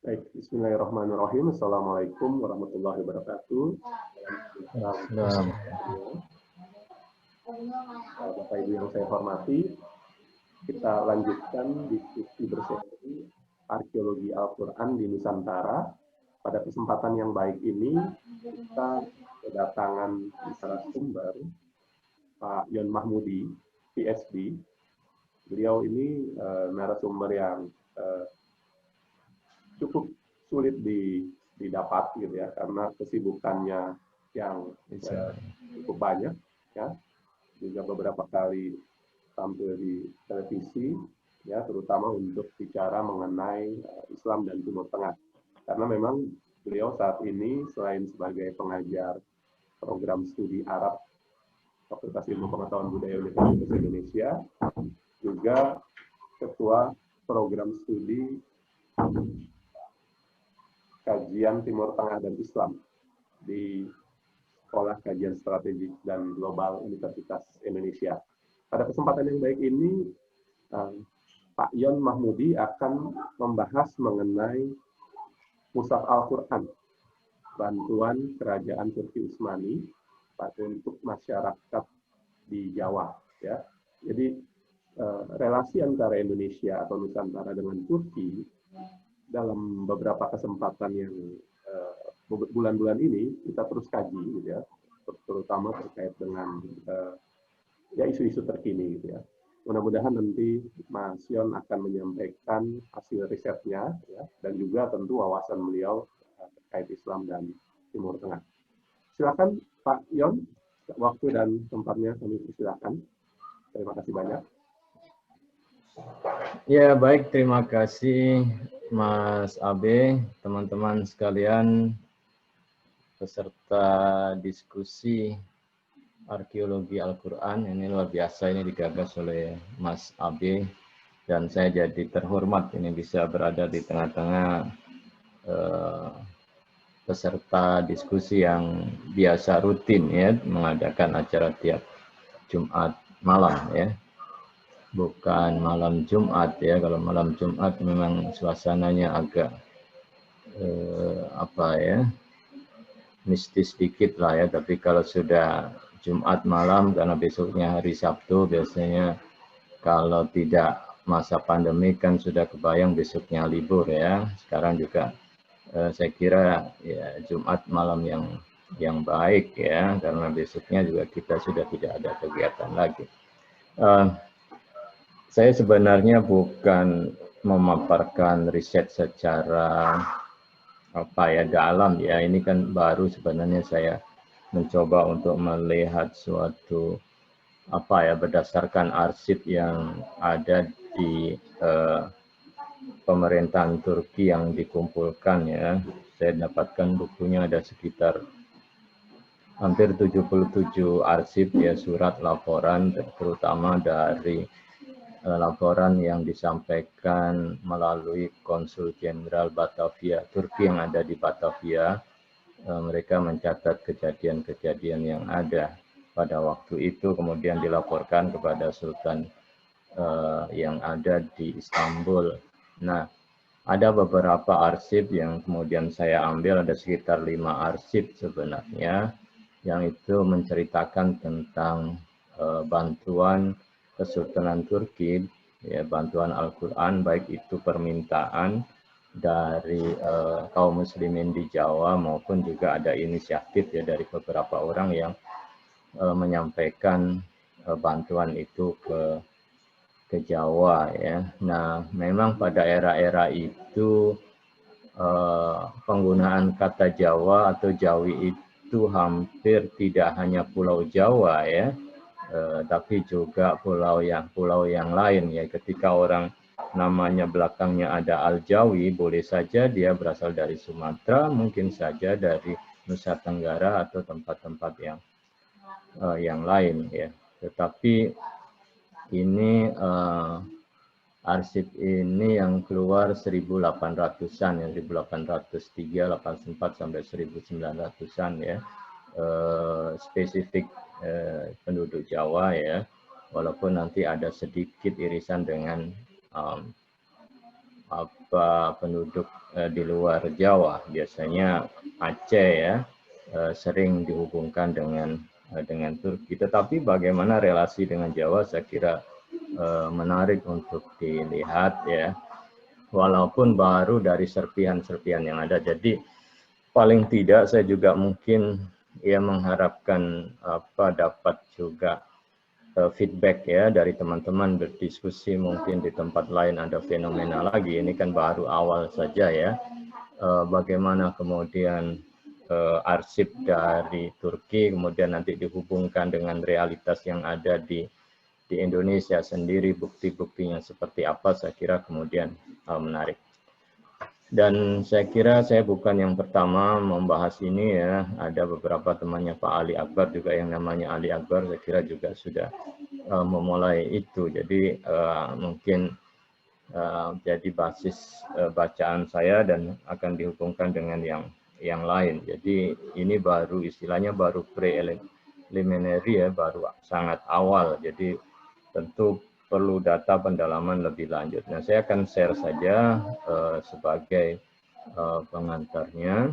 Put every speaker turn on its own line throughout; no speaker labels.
Baik, bismillahirrahmanirrahim. Assalamualaikum warahmatullahi wabarakatuh.
Nah,
Bapak Ibu yang saya hormati, kita lanjutkan diskusi bersama arkeologi Al-Quran di Nusantara. Pada kesempatan yang baik ini, kita kedatangan narasumber Pak Yon Mahmudi, PhD. Beliau ini narasumber yang cukup sulit didapat gitu ya, karena kesibukannya yang cukup banyak ya, juga beberapa kali tampil di televisi ya, terutama untuk bicara mengenai Islam dan Timur Tengah, karena memang beliau saat ini selain sebagai pengajar program studi Arab Fakultas Ilmu Pengetahuan Budaya Universitas Indonesia, juga ketua program studi kajian Timur Tengah dan Islam di Sekolah Kajian Strategik dan Global Universitas Indonesia. Pada kesempatan yang baik ini, Pak Yon Mahmudi akan membahas mengenai Mushaf Al-Quran, bantuan Kerajaan Turki Utsmani untuk masyarakat di Jawa. Ya. Jadi relasi antara Indonesia atau Nusantara dengan Turki dalam beberapa kesempatan yang bulan-bulan ini kita terus kaji, gitu ya, terutama terkait dengan ya isu-isu terkini, gitu ya. Mudah-mudahan nanti Mas Yon akan menyampaikan hasil risetnya, ya, dan juga tentu wawasan beliau terkait Islam dan Timur Tengah. Silakan Pak Yon, waktu dan tempatnya kami persilakan. Terima kasih banyak.
ya baik, terima kasih Mas Abe, teman-teman sekalian, peserta diskusi arkeologi Al-Quran. Ini luar biasa, ini digagas oleh Mas Abe, dan saya jadi terhormat ini bisa berada di tengah-tengah peserta diskusi yang biasa rutin ya mengadakan acara tiap Jumat malam ya. Bukan malam Jumat ya, kalau malam Jumat memang suasananya agak apa ya, mistis sedikit lah ya, tapi kalau sudah Jumat malam karena besoknya hari Sabtu, biasanya kalau tidak masa pandemi kan sudah kebayang besoknya libur ya. Sekarang juga saya kira ya Jumat malam yang baik ya, karena besoknya juga kita sudah tidak ada kegiatan lagi. Saya sebenarnya bukan memaparkan riset secara apa ya dalam ya, ini kan baru sebenarnya saya mencoba untuk melihat suatu apa ya berdasarkan arsip yang ada di pemerintahan Turki yang dikumpulkan ya. Saya dapatkan bukunya ada sekitar hampir 77 arsip ya, surat laporan terutama dari laporan yang disampaikan melalui Konsul Jenderal Batavia, Turki yang ada di Batavia. Mereka mencatat kejadian-kejadian yang ada pada waktu itu, kemudian dilaporkan kepada Sultan yang ada di Istanbul. Nah, ada beberapa arsip yang kemudian saya ambil, ada sekitar 5 arsip sebenarnya, yang itu menceritakan tentang bantuan Kesultanan Turki, ya, bantuan Al-Quran, baik itu permintaan dari kaum muslimin di Jawa maupun juga ada inisiatif ya dari beberapa orang yang menyampaikan bantuan itu ke Jawa ya. Nah, memang pada era-era itu penggunaan kata Jawa atau Jawi itu hampir tidak hanya Pulau Jawa ya, tapi juga pulau yang lain ya. Ketika orang namanya belakangnya ada Al-Jawi, boleh saja dia berasal dari Sumatera, mungkin saja dari Nusa Tenggara atau tempat-tempat yang lain ya. Tetapi ini arsip ini yang keluar 1800-an ya, 1803, 84 sampai 1900-an ya. Spesifik penduduk Jawa ya, walaupun nanti ada sedikit irisan dengan penduduk di luar Jawa, biasanya Aceh ya, sering dihubungkan dengan Turki. Tetapi bagaimana relasi dengan Jawa, saya kira menarik untuk dilihat ya, walaupun baru dari serpihan-serpihan yang ada. Jadi paling tidak saya juga mungkin ya mengharapkan dapat juga feedback ya dari teman-teman, berdiskusi mungkin di tempat lain ada fenomena lagi. Ini kan baru awal saja ya. Bagaimana kemudian arsip dari Turki kemudian nanti dihubungkan dengan realitas yang ada di Indonesia sendiri, bukti-buktinya seperti apa, saya kira kemudian menarik. Dan saya kira saya bukan yang pertama membahas ini ya, ada beberapa temannya Pak Ali Akbar juga yang namanya Ali Akbar, saya kira juga sudah memulai itu. Jadi mungkin jadi basis bacaan saya dan akan dihubungkan dengan yang lain. Jadi ini baru istilahnya baru preliminary ya, baru sangat awal. Jadi tentu perlu data pendalaman lebih lanjut. Nah, saya akan share saja sebagai pengantarnya.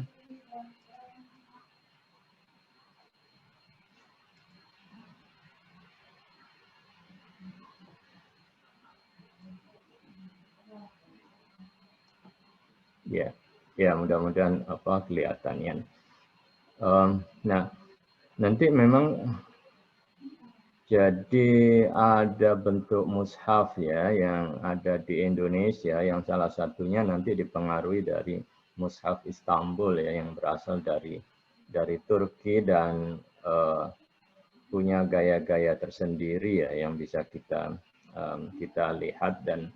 Ya, mudah-mudahan kelihatannya. Nah, nanti memang jadi ada bentuk mushaf ya yang ada di Indonesia, yang salah satunya nanti dipengaruhi dari mushaf Istanbul ya, yang berasal dari Turki dan punya gaya-gaya tersendiri ya yang bisa kita lihat. Dan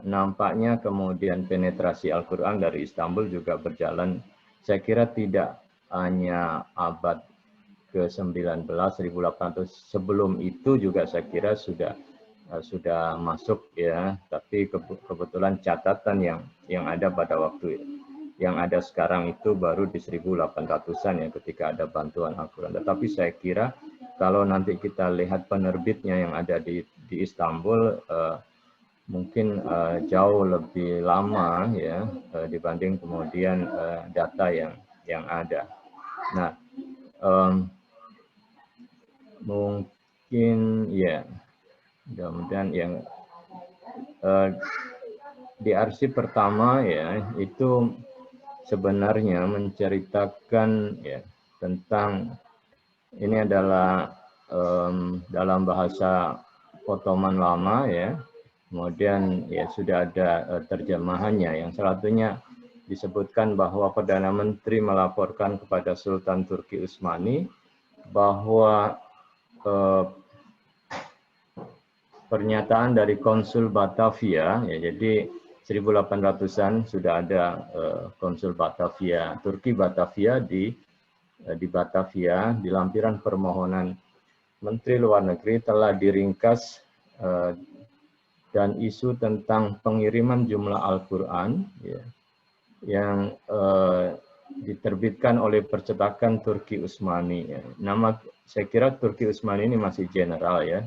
nampaknya kemudian penetrasi Al-Quran dari Istanbul juga berjalan, saya kira tidak hanya abad ke-19, 1800, sebelum itu juga saya kira sudah masuk ya, tapi kebetulan catatan yang ada pada waktu yang ada sekarang itu baru di 1800-an ya, ketika ada bantuan Al-Quran. Tetapi saya kira kalau nanti kita lihat penerbitnya yang ada di Istanbul, mungkin jauh lebih lama ya dibanding kemudian data yang ada. Nah, mungkin ya mudah-mudahan yang di arsip pertama ya itu sebenarnya menceritakan ya tentang, ini adalah dalam bahasa Ottoman lama ya, kemudian ya sudah ada terjemahannya, yang salah satunya disebutkan bahwa Perdana Menteri melaporkan kepada Sultan Turki Utsmani bahwa pernyataan dari Konsul Batavia, ya, jadi 1800-an sudah ada Konsul Batavia, Turki Batavia di Batavia, di lampiran permohonan Menteri Luar Negeri telah diringkas dan isu tentang pengiriman jumlah Al-Quran ya, yang diterbitkan oleh percetakan Turki Utsmani. Ya. Nama saya kira Turki Utsmani ini masih general ya.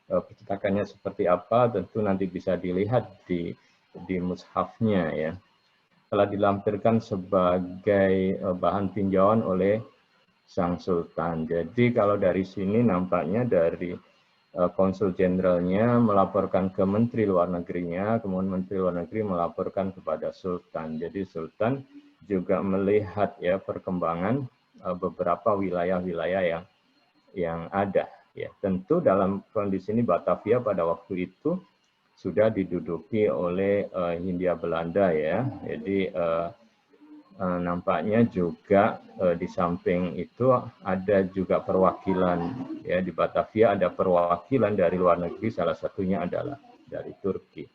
Percetakannya seperti apa tentu nanti bisa dilihat di mushafnya ya. Telah dilampirkan sebagai bahan tinjauan oleh Sang Sultan. Jadi kalau dari sini nampaknya dari Konsul Jenderalnya melaporkan ke Menteri Luar Negerinya, kemudian Menteri Luar Negeri melaporkan kepada Sultan. Jadi Sultan juga melihat ya perkembangan beberapa wilayah-wilayah yang ada. Ya, tentu dalam kondisi ini Batavia pada waktu itu sudah diduduki oleh Hindia Belanda ya. Jadi nampaknya juga di samping itu ada juga perwakilan ya, di Batavia ada perwakilan dari luar negeri, salah satunya adalah dari Turki.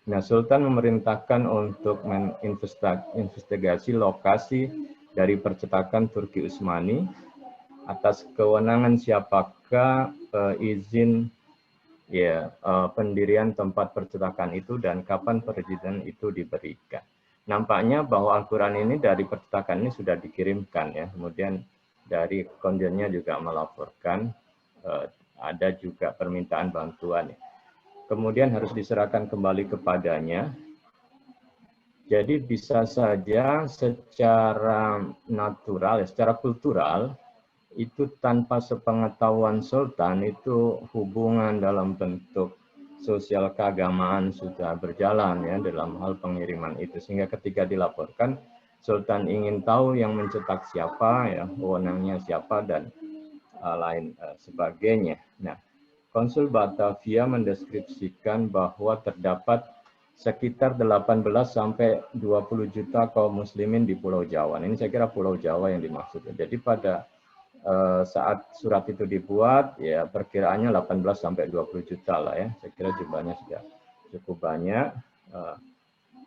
Nah, Sultan memerintahkan untuk menginvestigasi lokasi dari percetakan Turki Utsmani, atas kewenangan siapakah izin ya pendirian tempat percetakan itu dan kapan perizinan itu diberikan. Nampaknya bahwa Al-Quran ini dari percetakan ini sudah dikirimkan ya, kemudian dari konjennya juga melaporkan ada juga permintaan bantuan. kemudian harus diserahkan kembali kepadanya. Jadi bisa saja secara natural, secara kultural, itu tanpa sepengetahuan sultan itu hubungan dalam bentuk sosial keagamaan sudah berjalan ya dalam hal pengiriman itu, sehingga ketika dilaporkan sultan ingin tahu yang mencetak siapa ya, wewenangnya siapa dan lain sebagainya. Nah, Konsul Batavia mendeskripsikan bahwa terdapat sekitar 18 sampai 20 juta kaum muslimin di Pulau Jawa. Ini saya kira Pulau Jawa yang dimaksud. Jadi pada saat surat itu dibuat, ya perkiraannya 18 sampai 20 juta lah ya. Saya kira jumlahnya sudah cukup banyak.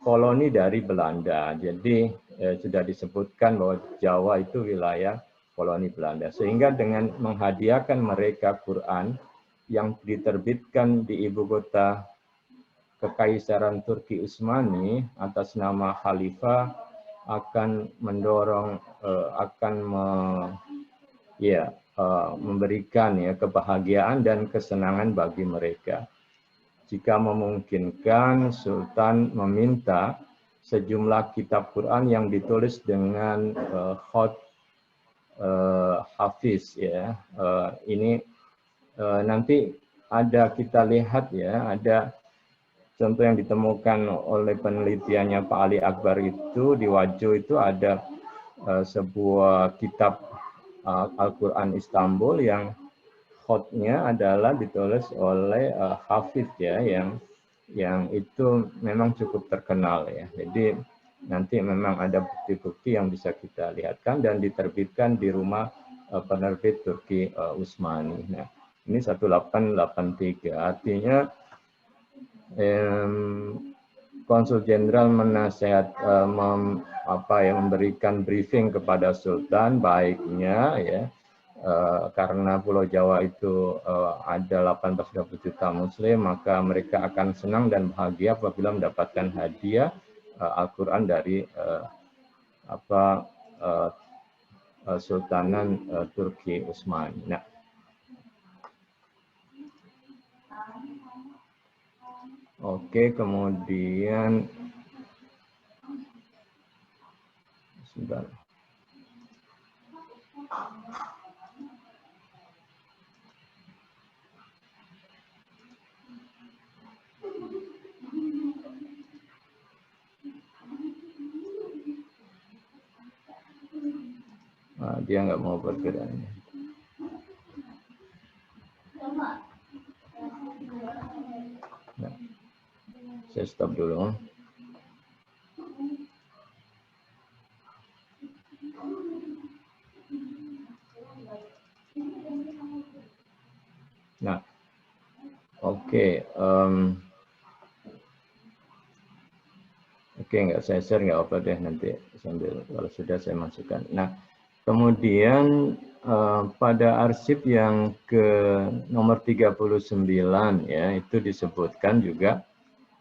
Koloni dari Belanda. Jadi sudah disebutkan bahwa Jawa itu wilayah koloni Belanda. Sehingga dengan menghadiahkan mereka Quran yang diterbitkan di ibu kota Kekaisaran Turki Utsmani atas nama Khalifah akan mendorong, memberikan ya kebahagiaan dan kesenangan bagi mereka. Jika memungkinkan, Sultan meminta sejumlah kitab Quran yang ditulis dengan khot Hafiz ya. Ini nanti ada kita lihat ya, ada contoh yang ditemukan oleh penelitiannya Pak Ali Akbar itu di Wajo itu ada sebuah kitab Al-Quran Istanbul yang khotnya adalah ditulis oleh Hafidz ya, yang itu memang cukup terkenal ya. Jadi nanti memang ada bukti-bukti yang bisa kita lihatkan dan diterbitkan di rumah penerbit Turki Utsmani. Nah, ini 1883 artinya Konsul Jenderal memberikan briefing kepada Sultan baiknya ya, karena Pulau Jawa itu ada 18-20 juta Muslim, maka mereka akan senang dan bahagia apabila mendapatkan hadiah Al-Quran dari Sultanan Turki Utsmani. Nah, oke, kemudian sebentar. Dia nggak mau bergerak. Nah, saya stop dulu. Nah, oke, nggak saya share nggak apa deh, nanti sambil kalau sudah saya masukkan. Nah, kemudian pada arsip yang ke nomor 39 ya, itu disebutkan juga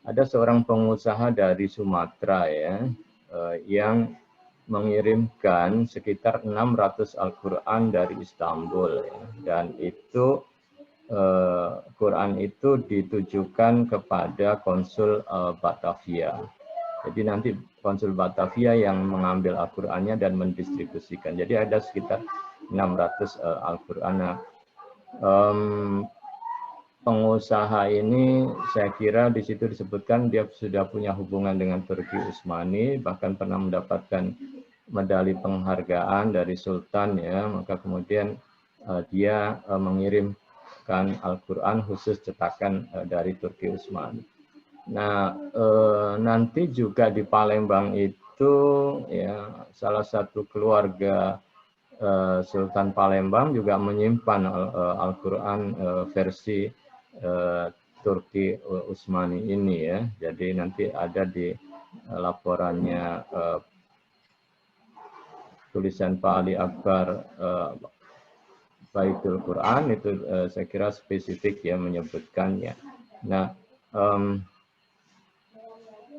ada seorang pengusaha dari Sumatera ya, yang mengirimkan sekitar 600 Al-Quran dari Istanbul ya, dan itu Quran itu ditujukan kepada Konsul Batavia. Jadi nanti Konsul Batavia yang mengambil Al-Qurannya dan mendistribusikan. Jadi ada sekitar 600 Al-Quran. Pengusaha ini saya kira di situ disebutkan dia sudah punya hubungan dengan Turki Utsmani, bahkan pernah mendapatkan medali penghargaan dari Sultan ya, maka kemudian dia mengirimkan Al-Quran khusus cetakan dari Turki Utsmani. Nah, nanti juga di Palembang itu ya salah satu keluarga Sultan Palembang juga menyimpan Al-Quran versi Turki Utsmani ini ya. Jadi nanti ada di laporannya tulisan Pak Ali Akbar Baitul Quran itu saya kira spesifik ya menyebutkannya. Nah,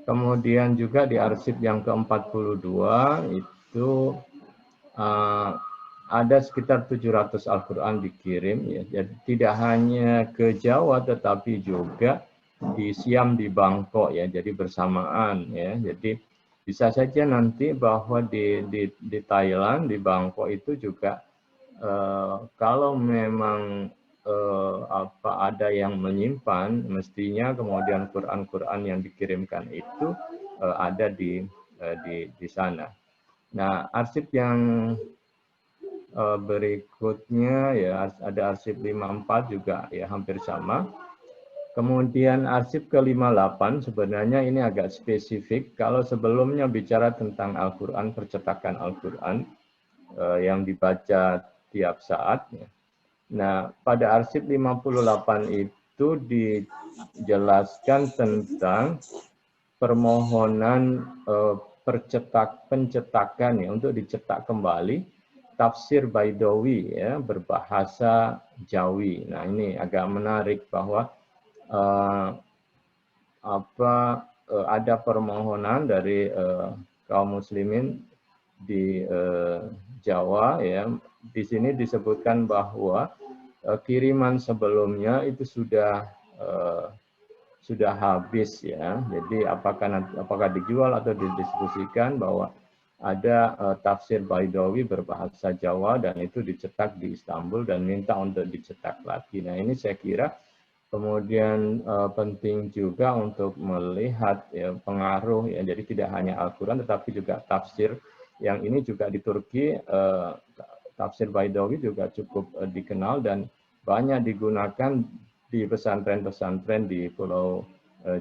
kemudian juga di arsip yang ke-42 itu ada sekitar 700 Al-Quran dikirim ya. Jadi tidak hanya ke Jawa tetapi juga di Siam di Bangkok ya, jadi bersamaan ya. Jadi bisa saja nanti bahwa di Thailand di Bangkok itu juga kalau memang ada yang menyimpan, mestinya kemudian Quran-Quran yang dikirimkan itu ada di sana. Nah, arsip yang berikutnya ya ada arsip 54 juga ya hampir sama. Kemudian arsip ke-58 sebenarnya ini agak spesifik. Kalau sebelumnya bicara tentang Al-Quran, percetakan Al-Quran yang dibaca tiap saat. Ya. Nah, pada arsip 58 itu dijelaskan tentang permohonan pencetakan ya, untuk dicetak kembali tafsir Baidawi ya, berbahasa Jawi. Nah, ini agak menarik bahwa ada permohonan dari kaum muslimin di Jawa ya. Di sini disebutkan bahwa kiriman sebelumnya itu sudah habis ya. Jadi apakah dijual atau didistribusikan, bahwa ada tafsir Baidawi berbahasa Jawa dan itu dicetak di Istanbul dan minta untuk dicetak lagi. Nah, ini saya kira kemudian penting juga untuk melihat ya, pengaruh ya, jadi tidak hanya Al-Quran tetapi juga tafsir yang ini juga di Turki, tafsir Baidawi juga cukup dikenal dan banyak digunakan di pesantren-pesantren di Pulau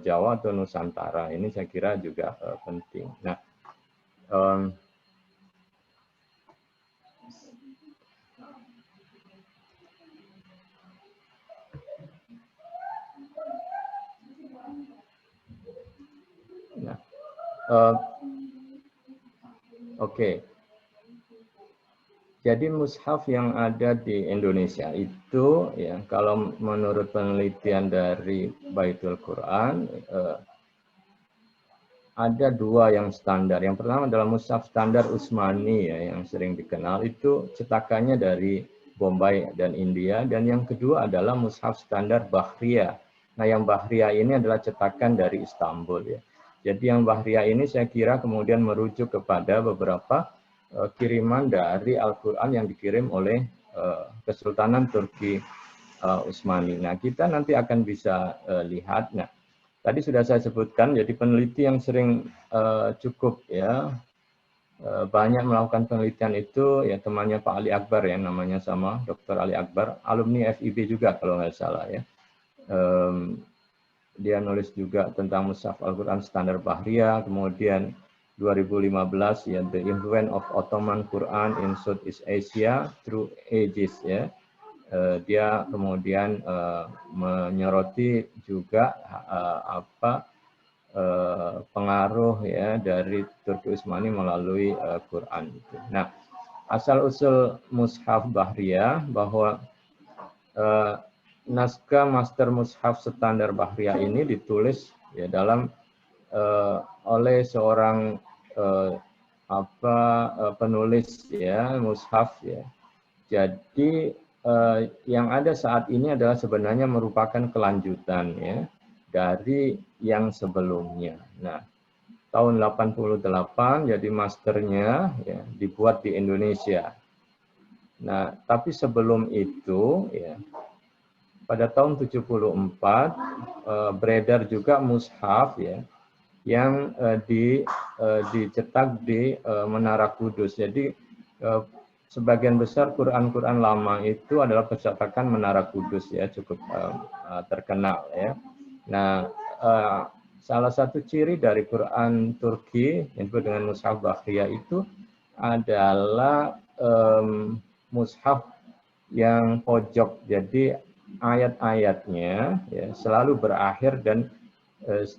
Jawa atau Nusantara. Ini saya kira juga penting. Nah, Oke. Jadi mushaf yang ada di Indonesia itu ya, kalau menurut penelitian dari Baitul Quran ada dua yang standar. Yang pertama adalah mushaf standar Utsmani ya, yang sering dikenal, itu cetakannya dari Bombay dan India, dan yang kedua adalah mushaf standar Bahriya. Nah, yang Bahriya ini adalah cetakan dari Istanbul ya. Jadi yang Bahriya ini saya kira kemudian merujuk kepada beberapa kiriman dari Al-Quran yang dikirim oleh Kesultanan Turki Utsmani. Nah, kita nanti akan bisa lihat. Nah, tadi sudah saya sebutkan, jadi peneliti yang sering cukup ya banyak melakukan penelitian itu ya temannya Pak Ali Akbar ya, namanya sama Dr. Ali Akbar, alumni FIB juga kalau nggak salah ya. Dia nulis juga tentang mushaf Al-Quran standar Bahriya, kemudian 2015 ya, The Influence of Ottoman Quran in Southeast Asia Through Ages ya. Dia kemudian menyoroti juga pengaruh ya dari Turki Utsmani melalui Quran. Nah, asal-usul mushaf Bahriya bahwa naskah master mushaf standar Bahriya ini ditulis ya dalam oleh seorang penulis ya mushaf ya. Jadi yang ada saat ini adalah sebenarnya merupakan kelanjutan ya dari yang sebelumnya. Nah, tahun 88 jadi masternya ya dibuat di Indonesia. Nah, tapi sebelum itu ya pada tahun 74 beredar juga mushaf ya yang dicetak di Menara Kudus. Jadi sebagian besar Quran-Quran lama itu adalah percetakan Menara Kudus ya, cukup terkenal ya. Nah, salah satu ciri dari Quran Turki yang disebut dengan mushaf Bahriya itu adalah mushaf yang pojok. Jadi ayat-ayatnya ya selalu berakhir dan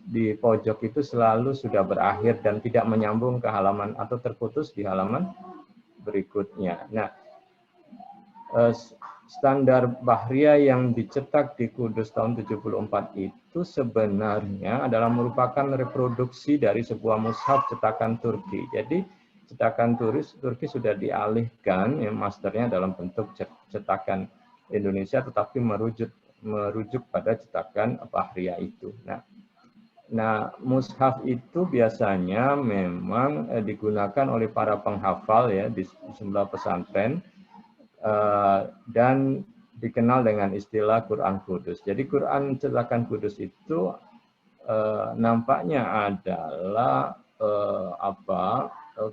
di pojok itu selalu sudah berakhir dan tidak menyambung ke halaman atau terputus di halaman berikutnya. Nah, standar Bahriya yang dicetak di Kudus tahun 74 itu sebenarnya adalah merupakan reproduksi dari sebuah mushaf cetakan Turki. Jadi cetakan Turki sudah dialihkan ya, masternya dalam bentuk cetakan Indonesia, tetapi merujuk pada cetakan Bahriyah itu. Nah, mushaf itu biasanya memang digunakan oleh para penghafal ya di sejumlah pesantren dan dikenal dengan istilah Quran Kudus. Jadi Quran cetakan Kudus itu nampaknya adalah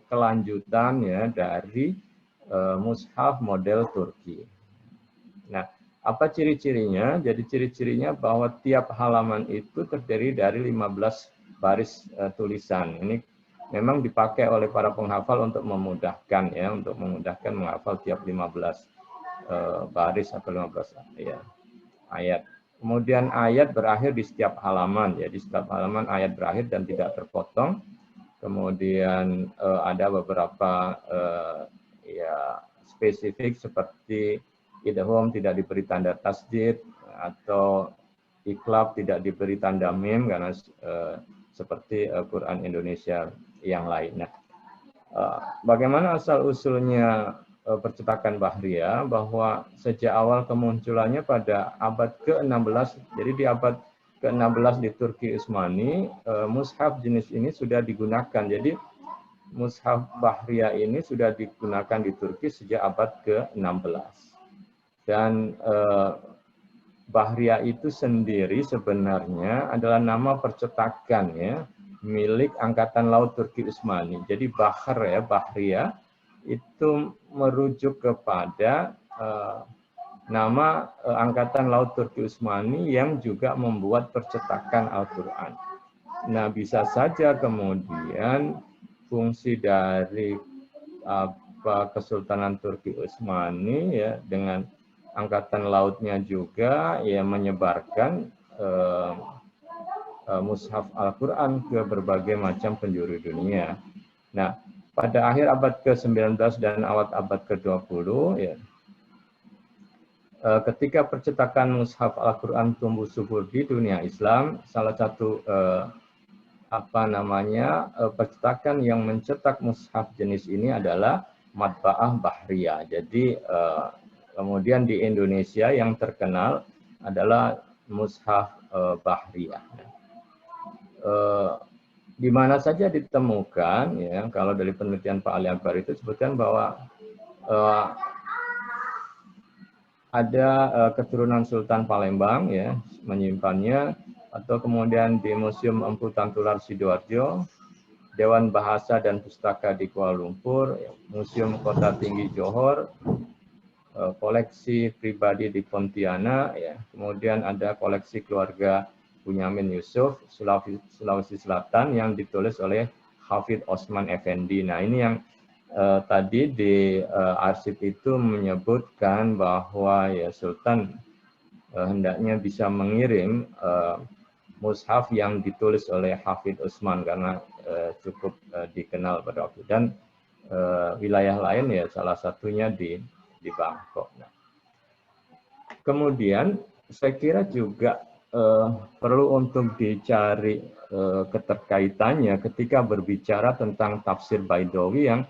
kelanjutan ya dari mushaf model Turki. Nah, apa ciri-cirinya? Jadi ciri-cirinya bahwa tiap halaman itu terdiri dari 15 baris tulisan. Ini memang dipakai oleh para penghafal untuk memudahkan ya, untuk memudahkan menghafal tiap 15 baris atau 15 ya, ayat. Kemudian ayat berakhir di setiap halaman, ya di setiap halaman ayat berakhir dan tidak terpotong. Kemudian ada beberapa ya spesifik seperti idgham tidak diberi tanda tasdid atau iklab tidak diberi tanda mim karena seperti Quran Indonesia yang lain. Nah, bagaimana asal usulnya percetakan Bahriyah? Bahwa sejak awal kemunculannya pada abad ke-16, jadi di abad ke-16 di Turki Utsmani, mushaf jenis ini sudah digunakan. Jadi mushaf Bahriyah ini sudah digunakan di Turki sejak abad ke-16. Dan Bahriyah itu sendiri sebenarnya adalah nama percetakan ya, milik Angkatan Laut Turki Utsmani. Jadi Bahr ya, Bahriyah itu merujuk kepada nama Angkatan Laut Turki Utsmani yang juga membuat percetakan Al-Quran. Nah, bisa saja kemudian fungsi dari Kesultanan Turki Utsmani ya dengan angkatan lautnya juga ya menyebarkan mushaf Al-Quran ke berbagai macam penjuru dunia. Nah, pada akhir abad ke-19 dan awal abad ke-20 ya, ketika percetakan mushaf Al-Quran tumbuh subur di dunia Islam, salah satu percetakan yang mencetak mushaf jenis ini adalah Matba'ah Bahriyah. Jadi kemudian di Indonesia yang terkenal adalah mushaf Bahriyah. Di mana saja ditemukan, ya kalau dari penelitian Pak Ali Akbar itu sebutkan bahwa ada keturunan Sultan Palembang ya menyimpannya, atau kemudian di Museum Empu Tantular Sidoarjo, Dewan Bahasa dan Pustaka di Kuala Lumpur, Museum Kota Tinggi Johor, koleksi pribadi di Pontianak, ya. Kemudian ada koleksi keluarga Bunyamin Yusuf, Sulawesi Selatan yang ditulis oleh Hafidh Osman Effendi. Nah, ini yang tadi di arsip itu menyebutkan bahwa ya Sultan hendaknya bisa mengirim mushaf yang ditulis oleh Hafidh Osman karena cukup dikenal pada waktu, dan wilayah lain ya salah satunya di Bangkok. Nah, kemudian saya kira juga perlu untuk dicari keterkaitannya ketika berbicara tentang tafsir Baidawi yang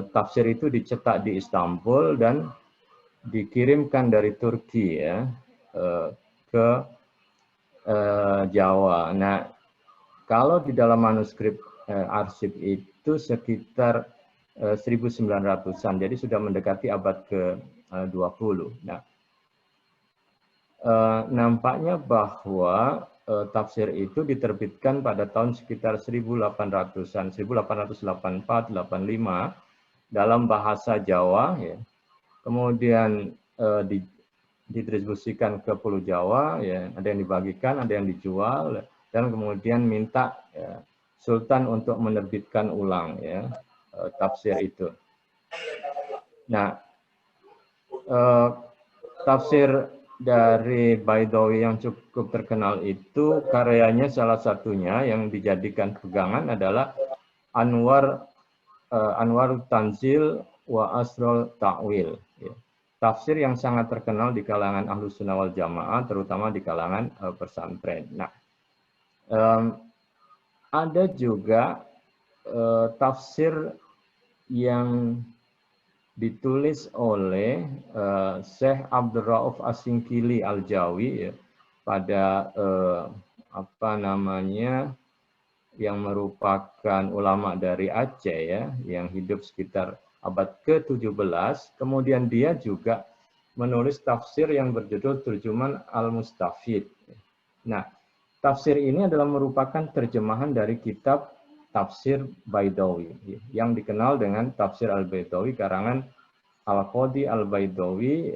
tafsir itu dicetak di Istanbul dan dikirimkan dari Turki ya ke Jawa. Nah, kalau di dalam manuskrip arsip itu sekitar 1900-an, jadi sudah mendekati abad ke-20. Nah, nampaknya bahwa tafsir itu diterbitkan pada tahun sekitar 1800-an, 1884-85 dalam bahasa Jawa, ya. Kemudian didistribusikan ke Pulau Jawa, ya. Ada yang dibagikan, ada yang dijual, dan kemudian minta ya, Sultan untuk menerbitkan ulang ya tafsir itu. Nah, tafsir dari Baidawi yang cukup terkenal itu karyanya salah satunya yang dijadikan pegangan adalah Anwar Tanzil wa Asrul Ta'wil. Ya. Tafsir yang sangat terkenal di kalangan Ahlus Sunnah wal Jamaah, terutama di kalangan pesantren. Nah, ada juga tafsir yang ditulis oleh Syekh Abdul Rauf As-Singkili Al-Jawi ya, pada apa namanya, yang merupakan ulama dari Aceh ya, yang hidup sekitar abad ke-17. Kemudian dia juga menulis tafsir yang berjudul Turjuman Al-Mustafid. Nah, tafsir ini adalah merupakan terjemahan dari kitab tafsir Baidawi yang dikenal dengan tafsir Al-Baidawi karangan Al-Qadi Al-Baidawi,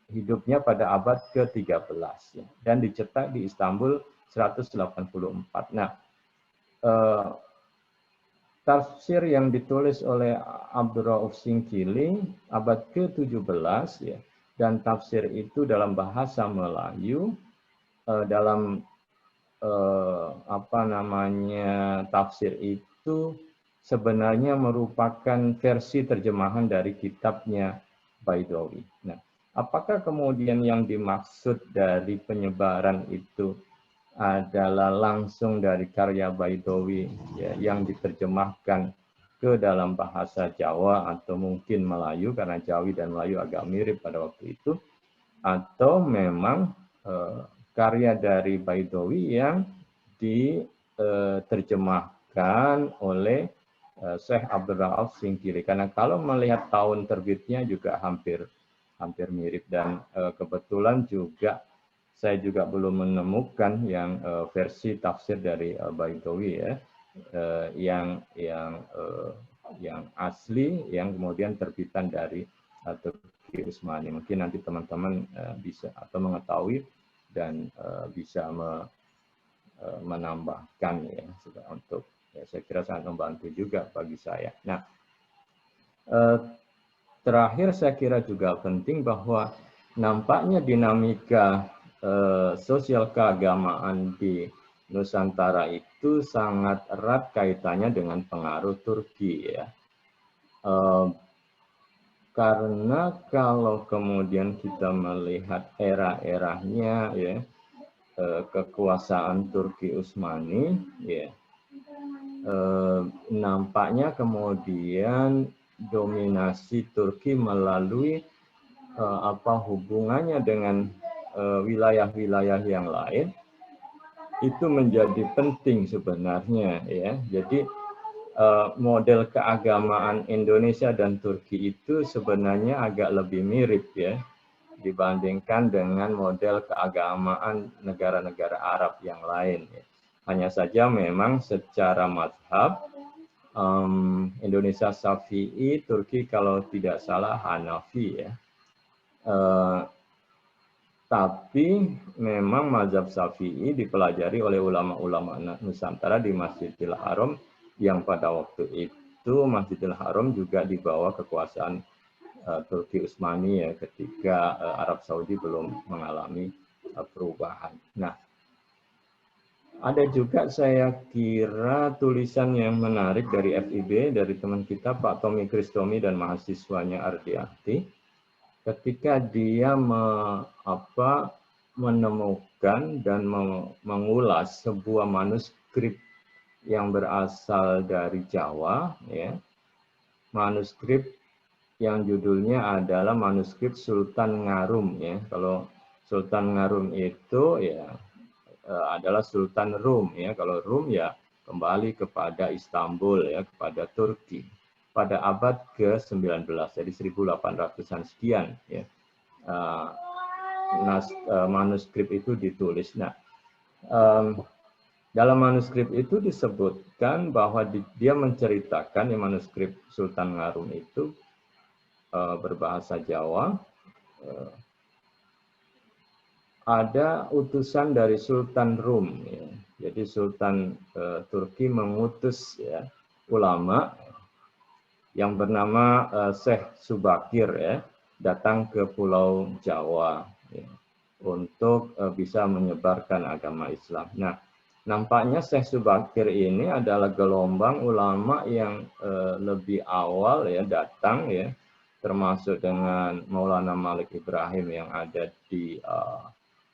hidupnya pada abad ke-13 ya, dan dicetak di Istanbul 184. Nah, tafsir yang ditulis oleh Abdul Rauf Singkili abad ke-17 ya, dan tafsir itu dalam bahasa Melayu, dalam apa namanya, tafsir itu sebenarnya merupakan versi terjemahan dari kitabnya Baidawi. Nah, apakah kemudian yang dimaksud dari penyebaran itu adalah langsung dari karya Baidawi ya, yang diterjemahkan ke dalam bahasa Jawa atau mungkin Melayu, karena Jawi dan Melayu agak mirip pada waktu itu, atau memang karya dari Baidawi yang diterjemahkan oleh Syekh Abdul Rauf Singkili. Karena kalau melihat tahun terbitnya juga hampir mirip, dan kebetulan juga saya juga belum menemukan yang versi tafsir dari Baidawi ya, yang asli, yang kemudian terbitan dari Turki Utsmani. Mungkin nanti teman-teman bisa atau mengetahui dan bisa menambahkan ya, untuk ya, saya kira sangat membantu juga bagi saya. Nah, terakhir saya kira juga penting bahwa nampaknya dinamika sosial keagamaan di Nusantara itu sangat erat kaitannya dengan pengaruh Turki ya. Karena kalau kemudian kita melihat era-eranya ya, kekuasaan Turki Utsmani ya, nampaknya kemudian dominasi Turki melalui hubungannya dengan wilayah-wilayah yang lain itu menjadi penting sebenarnya ya. Jadi model keagamaan Indonesia dan Turki itu sebenarnya agak lebih mirip ya dibandingkan dengan model keagamaan negara-negara Arab yang lain ya. Hanya saja memang secara mazhab Indonesia Syafi'i, Turki kalau tidak salah Hanafi ya. Tapi memang mazhab Syafi'i dipelajari oleh ulama-ulama Nusantara di Masjidil Haram, yang pada waktu itu Masjidil Haram juga di bawah kekuasaan Turki Utsmani ya, ketika Arab Saudi belum mengalami perubahan. Nah, ada juga saya kira tulisan yang menarik dari FIB, dari teman kita Pak Tommy Kristomi dan mahasiswanya Ardiati, ketika dia menemukan dan mengulas sebuah manuskrip yang berasal dari Jawa, ya, manuskrip yang judulnya adalah manuskrip Sultan Ngarum, ya. Kalau Sultan Ngarum itu ya adalah Sultan Rum, ya. Kalau Rum ya kembali kepada Istanbul, ya, kepada Turki pada abad ke-19, jadi 1800-an sekian ya. Manuskrip itu ditulis. Nah, dalam manuskrip itu disebutkan bahwa dia menceritakan, ya, manuskrip Sultan Ngarum itu berbahasa Jawa, ada utusan dari Sultan Rum, ya. Jadi Sultan Turki mengutus ya ulama yang bernama Syekh Subakir ya, datang ke Pulau Jawa ya, untuk bisa menyebarkan agama Islam. Nah, nampaknya Syekh Subakir ini adalah gelombang ulama yang lebih awal ya datang ya, termasuk dengan Maulana Malik Ibrahim yang ada di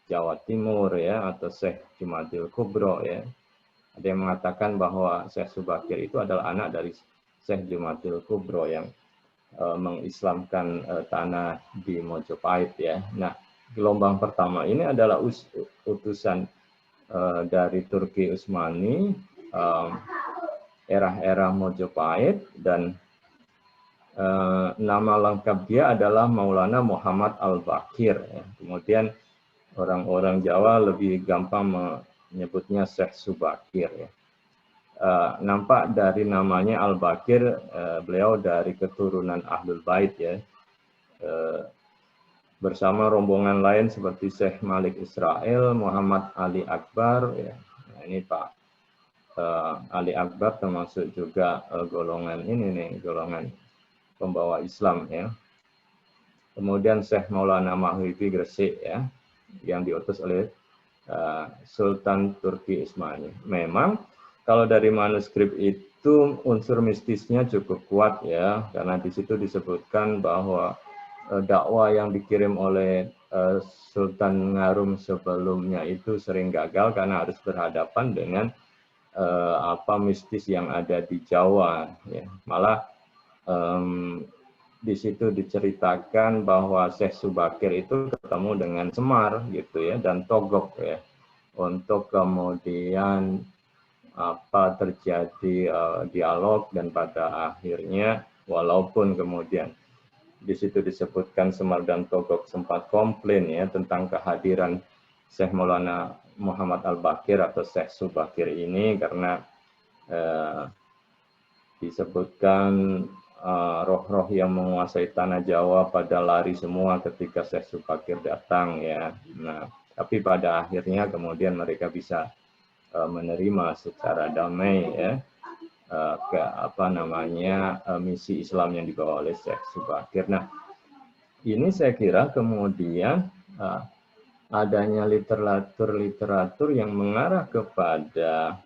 Jawa Timur ya, atau Syekh Jumadil Kubro ya. Ada yang mengatakan bahwa Syekh Subakir itu adalah anak dari Syekh Jumadil Kubro yang mengislamkan tanah di Mojopahit ya. Nah, gelombang pertama ini adalah utusan dari Turki Utsmani, era Mojopahit, dan nama lengkap dia adalah Maulana Muhammad Al-Baqir. Ya. Kemudian orang-orang Jawa lebih gampang menyebutnya Syekh Subakir. Ya. Nampak dari namanya Al-Baqir, beliau dari keturunan Ahlul Bait ya. Bersama rombongan lain seperti Syekh Malik Israel, Muhammad Ali Akbar. Ya. Nah, ini Pak Ali Akbar termasuk juga golongan ini nih, golongan pembawa Islam ya. Kemudian Syekh Maulana Maghribi Gresik ya, yang diutus oleh Sultan Turki Utsmani. Memang kalau dari manuskrip itu unsur mistisnya cukup kuat ya, karena di situ disebutkan bahwa dakwah yang dikirim oleh Sultan Ngarum sebelumnya itu sering gagal karena harus berhadapan dengan mistis yang ada di Jawa. Ya. Malah di situ diceritakan bahwa Syekh Subakir itu ketemu dengan Semar gitu ya, dan Togok ya, untuk kemudian terjadi dialog, dan pada akhirnya walaupun kemudian di situ disebutkan Semar dan Togok sempat komplain ya tentang kehadiran Syekh Maulana Muhammad Al-Baqir atau Syekh Subakir ini, karena disebutkan roh-roh yang menguasai tanah Jawa pada lari semua ketika Syekh Subakir datang ya. Nah, tapi pada akhirnya kemudian mereka bisa menerima secara damai ya misi Islam yang dibawa oleh Syekh Subakir. Nah, ini saya kira kemudian adanya literatur yang mengarah kepada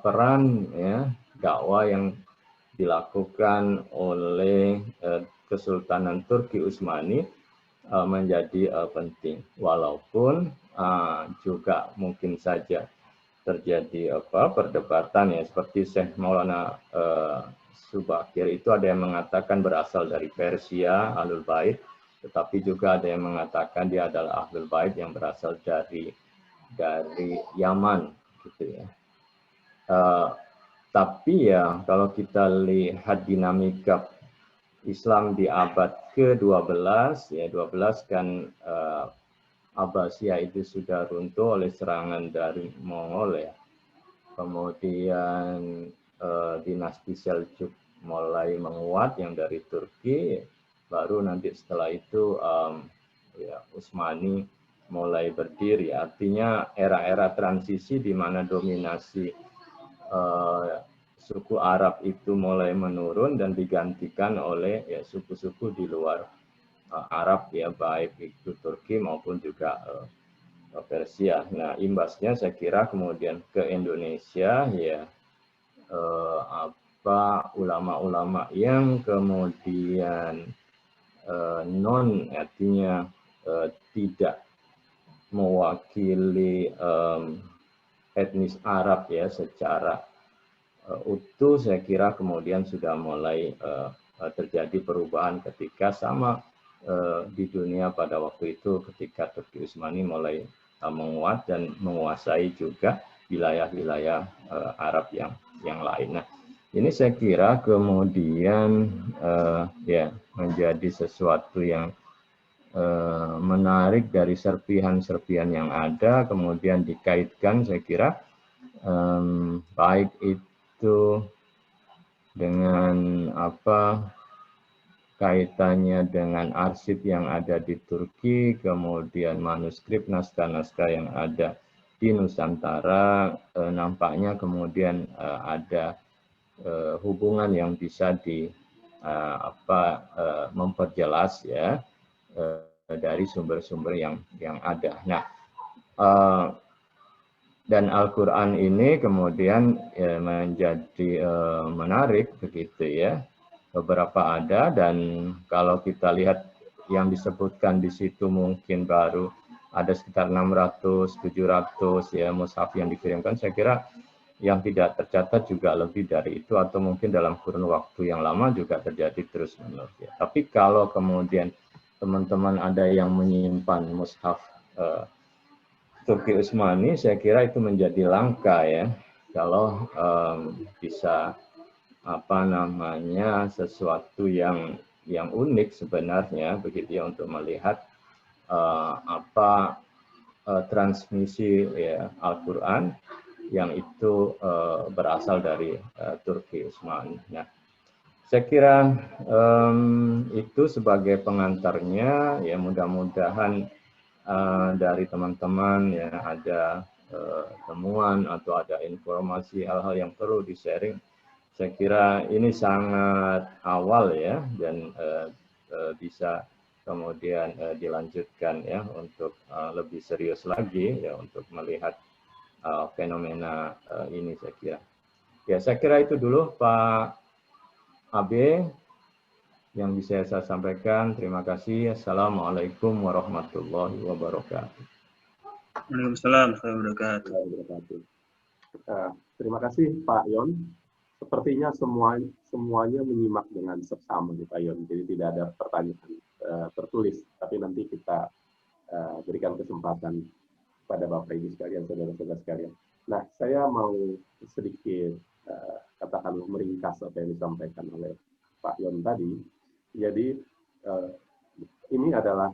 peran ya dakwah yang dilakukan oleh Kesultanan Turki Utsmani menjadi penting, walaupun juga mungkin saja terjadi perdebatan ya, seperti Syekh Maulana Subakir itu ada yang mengatakan berasal dari Persia, Ahlul Bait, tetapi juga ada yang mengatakan dia adalah Ahlul Bait yang berasal dari Yaman gitu ya. Tapi ya kalau kita lihat dinamika Islam di abad ke-12 ya, 12 kan Abbasiyah itu sudah runtuh oleh serangan dari Mongol ya. Kemudian dinasti Seljuk mulai menguat yang dari Turki, baru nanti setelah itu Utsmani mulai berdiri. Artinya era-era transisi di mana dominasi suku Arab itu mulai menurun dan digantikan oleh suku-suku di luar Arab ya, baik itu Turki maupun juga Persia. Nah, imbasnya saya kira kemudian ke Indonesia ya ulama-ulama yang kemudian artinya tidak mewakili etnis Arab ya secara utuh, saya kira kemudian sudah mulai terjadi perubahan ketika sama di dunia pada waktu itu ketika Turki Utsmani mulai menguat dan menguasai juga wilayah-wilayah Arab yang lain. Nah, ini saya kira kemudian ya menjadi sesuatu yang menarik dari serpihan-serpihan yang ada, kemudian dikaitkan saya kira baik itu dengan kaitannya dengan arsip yang ada di Turki, kemudian manuskrip naskah-naskah yang ada di Nusantara, nampaknya kemudian ada hubungan yang bisa memperjelas ya dari sumber-sumber yang ada. Nah, dan Al-Quran ini kemudian menjadi menarik begitu ya. Beberapa ada, dan kalau kita lihat yang disebutkan di situ mungkin baru ada sekitar 600-700 ya mushaf yang dikirimkan. Saya kira yang tidak tercatat juga lebih dari itu, atau mungkin dalam kurun waktu yang lama juga terjadi terus-menerus. Ya. Tapi kalau kemudian teman-teman ada yang menyimpan mushaf Turki Utsmani, saya kira itu menjadi langka ya, kalau bisa apa namanya sesuatu yang unik sebenarnya begitu ya, untuk melihat transmisi ya, Al-Quran yang itu berasal dari Turki Utsmani. Nah, saya kira itu sebagai pengantarnya ya, mudah-mudahan dari teman-teman ya ada temuan atau ada informasi hal-hal yang perlu di-sharing. Saya kira ini sangat awal ya, dan bisa kemudian dilanjutkan ya untuk lebih serius lagi ya untuk melihat fenomena ini, saya kira. Ya, saya kira itu dulu Pak Abe yang bisa saya sampaikan. Terima kasih. Assalamualaikum warahmatullahi wabarakatuh.
Waalaikumsalam warahmatullahi wabarakatuh.
Terima kasih Pak Yon. Sepertinya semuanya menyimak dengan seksama nih Pak Yon. Jadi tidak ada pertanyaan tertulis, tapi nanti kita berikan kesempatan pada Bapak Ibu sekalian, saudara-saudara sekalian. Nah, saya mau sedikit katakanlah meringkas apa yang disampaikan oleh Pak Yon tadi. Jadi ini adalah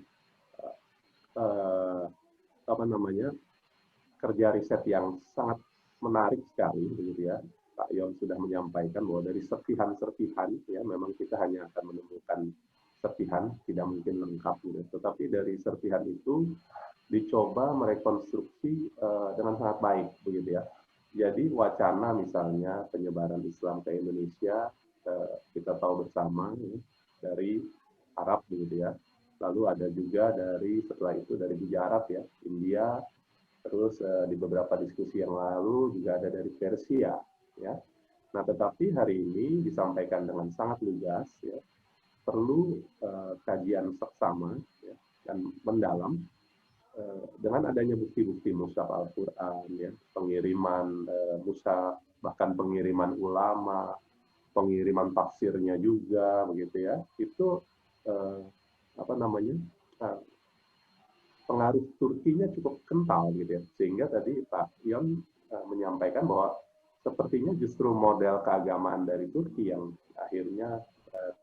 kerja riset yang sangat menarik sekali, begitu ya. Pak Yon sudah menyampaikan bahwa dari serpihan-serpihan ya, memang kita hanya akan menemukan serpihan, tidak mungkin lengkap gitu. Tetapi dari serpihan itu dicoba merekonstruksi dengan sangat baik, begitu ya. Jadi wacana misalnya penyebaran Islam ke Indonesia, kita tahu bersama ya, dari Arab, begitu ya. Lalu ada juga setelah itu dari Gujarat ya, India. Terus di beberapa diskusi yang lalu juga ada dari Persia, ya. Nah, tetapi hari ini disampaikan dengan sangat lugas, ya, perlu kajian seksama ya, dan mendalam dengan adanya bukti-bukti mushaf Al-Quran, ya, pengiriman mushaf, bahkan pengiriman ulama, pengiriman tafsirnya juga, begitu ya. Itu pengaruh Turkinya cukup kental gitu ya, sehingga tadi Pak Yon menyampaikan bahwa sepertinya justru model keagamaan dari Turki yang akhirnya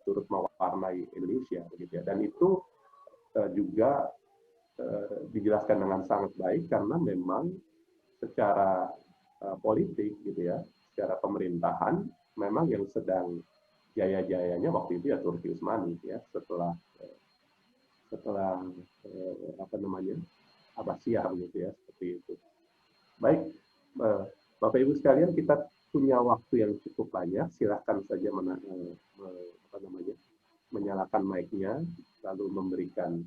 turut mewarnai Indonesia begitu ya, dan itu juga dijelaskan dengan sangat baik karena memang secara politik gitu ya, secara pemerintahan memang yang sedang jaya-jayanya waktu itu ya Turki Utsmani ya, setelah Abbasiyah begitu ya, seperti itu. Baik, Bapak Ibu sekalian, kita punya waktu yang cukup banyak. Silahkan saja menyalakan mic-nya, lalu memberikan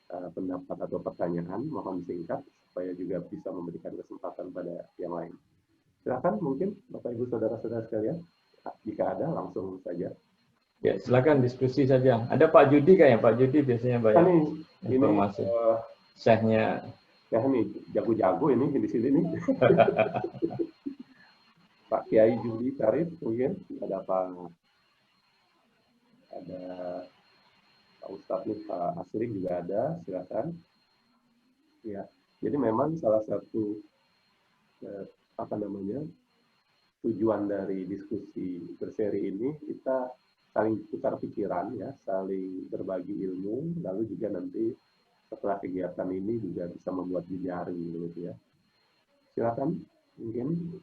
pendapat atau pertanyaan, mohon singkat supaya juga bisa memberikan kesempatan pada yang lain. Silahkan mungkin Bapak Ibu saudara-saudara sekalian, jika ada langsung saja.
Ya, silakan diskusi saja. Ada Pak Judi kayaknya, Pak Judi biasanya banyak informasi. Syekhnya.
Ya ini jago-jago ini di sini nih. Pak Kiai Judi Syarif mungkin ada Pak Ustadz nih, Pak Asri juga ada, silakan. Ya, jadi memang salah satu tujuan dari diskusi berseri ini kita saling tukar pikiran ya, saling berbagi ilmu, lalu juga nanti setelah kegiatan ini juga bisa membuat jejaring gitu ya. Silakan mungkin.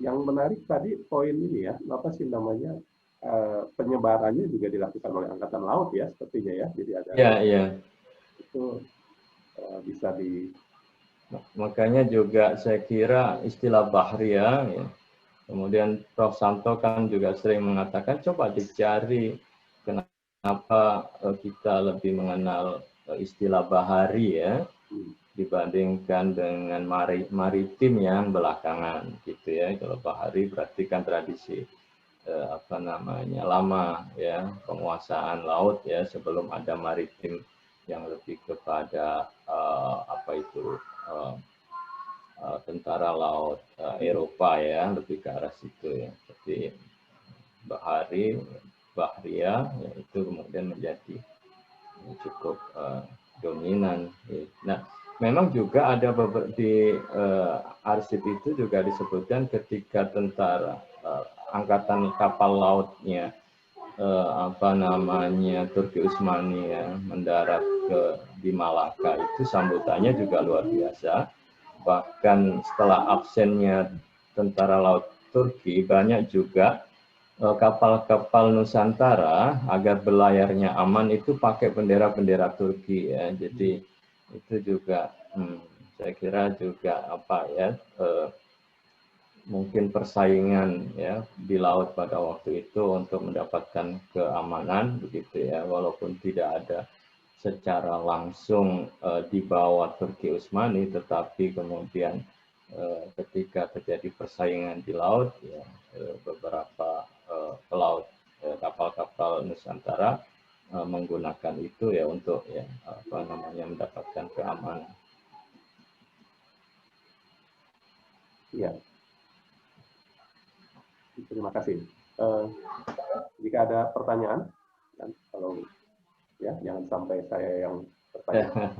Yang menarik tadi poin ini ya, apa sih namanya, penyebarannya juga dilakukan oleh Angkatan Laut ya sepertinya ya. Jadi ada itu bisa di.
Makanya juga saya kira istilah Bahriyah ya. Kemudian Prof. Santo kan juga sering mengatakan coba dicari kenapa kita lebih mengenal istilah bahari ya dibandingkan dengan maritim yang belakangan gitu ya. Kalau bahari berarti kan tradisi lama ya, penguasaan laut ya, sebelum ada maritim yang lebih kepada tentara laut Eropa ya, lebih ke arah situ ya, seperti Bahria, ya, itu kemudian menjadi cukup dominan. Nah, memang juga ada di arsip itu juga disebutkan ketika tentara angkatan kapal lautnya Turki Utsmani ya, mendarat di Malaka, itu sambutannya juga luar biasa. Bahkan setelah absennya tentara laut Turki, banyak juga kapal-kapal Nusantara agar berlayarnya aman itu pakai bendera-bendera Turki ya. Jadi itu juga saya kira juga mungkin persaingan ya di laut pada waktu itu untuk mendapatkan keamanan begitu ya, walaupun tidak ada secara langsung di bawah Turki Utsmani, tetapi kemudian ketika terjadi persaingan di laut ya, beberapa pelaut kapal-kapal Nusantara menggunakan itu ya untuk ya mendapatkan keamanan.
Iya. Terima kasih. Jika ada pertanyaan, kalau ya jangan sampai saya yang bertanya.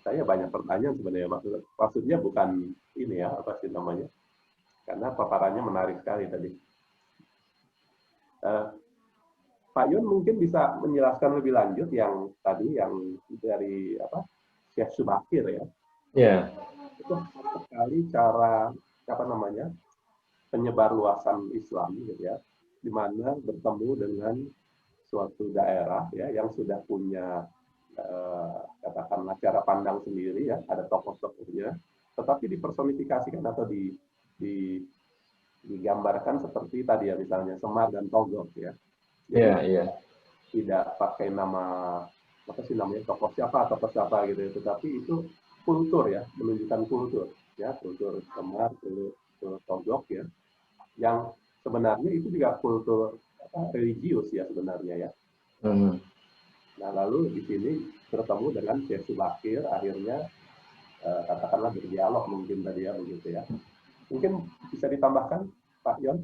Saya banyak pertanyaan sebenarnya, maksudnya bukan ini ya, apa sih namanya, karena paparannya menarik sekali tadi. Pak Yun mungkin bisa menjelaskan lebih lanjut yang tadi yang dari Syekh Subakir ya.
Yeah.
Itu sekali cara penyebar luasan Islam gitu ya, di mana bertemu dengan suatu daerah ya yang sudah punya katakanlah cara pandang sendiri ya, ada tokoh-tokohnya, tetapi dipersonifikasikan atau digambarkan seperti tadi ya, misalnya Semar dan Togog ya. Tidak pakai nama tokoh siapa gitu, tetapi itu kultur ya, menunjukkan kultur ya, kultur Semar, kultur Togog ya, yang sebenarnya itu juga kultur religius ya sebenarnya ya. Nah, lalu di sini bertemu dengan Syekh Subakir, akhirnya katakanlah berdialog mungkin tadi ya, begitu ya. Mungkin bisa ditambahkan, Pak Yon?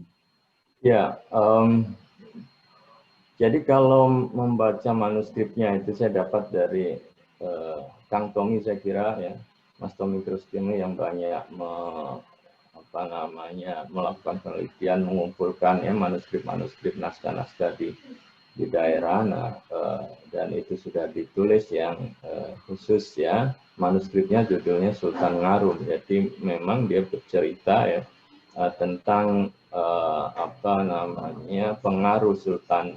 Ya, jadi kalau membaca manuskripnya itu saya dapat dari Kang Tommy, saya kira ya, Mas Tommy Krustimi yang banyak melakukan penelitian, mengumpulkan ya manuskrip naskah-naskah di daerah, dan itu sudah ditulis yang khusus ya, manuskripnya judulnya Sultan Ngarum. Jadi memang dia bercerita ya tentang pengaruh Sultan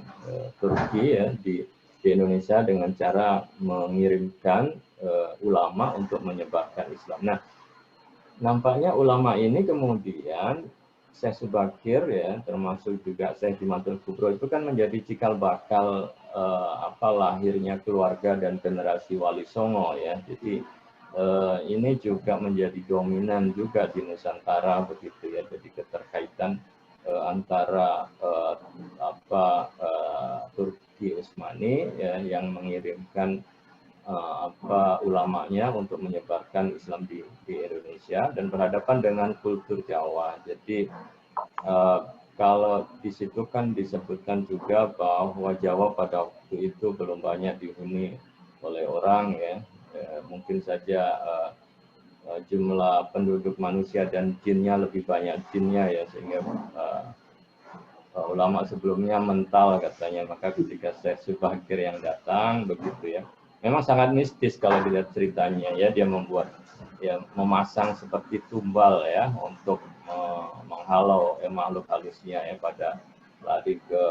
Turki ya di Indonesia dengan cara mengirimkan ulama untuk menyebarkan Islam. Nah, nampaknya ulama ini kemudian Syekh Subakir ya, termasuk juga Syekh Himatul Kubro, itu kan menjadi cikal bakal lahirnya keluarga dan generasi Wali Songo ya. Jadi ini juga menjadi dominan juga di Nusantara begitu ya. Jadi keterkaitan antara Turki Utsmani ya, yang mengirimkan ulamanya untuk menyebarkan Islam di Indonesia dan berhadapan dengan kultur Jawa. Jadi kalau di situ kan disebutkan juga bahwa Jawa pada waktu itu belum banyak dihuni oleh orang ya. Mungkin saja jumlah penduduk manusia dan jinnya lebih banyak jinnya ya, sehingga ulama sebelumnya mental katanya. Maka ketika Syekh Subakir yang datang begitu ya, memang sangat mistis kalau dilihat ceritanya ya, dia membuat ya, memasang seperti tumbal ya untuk menghalau makhluk halusnya ya pada lari ke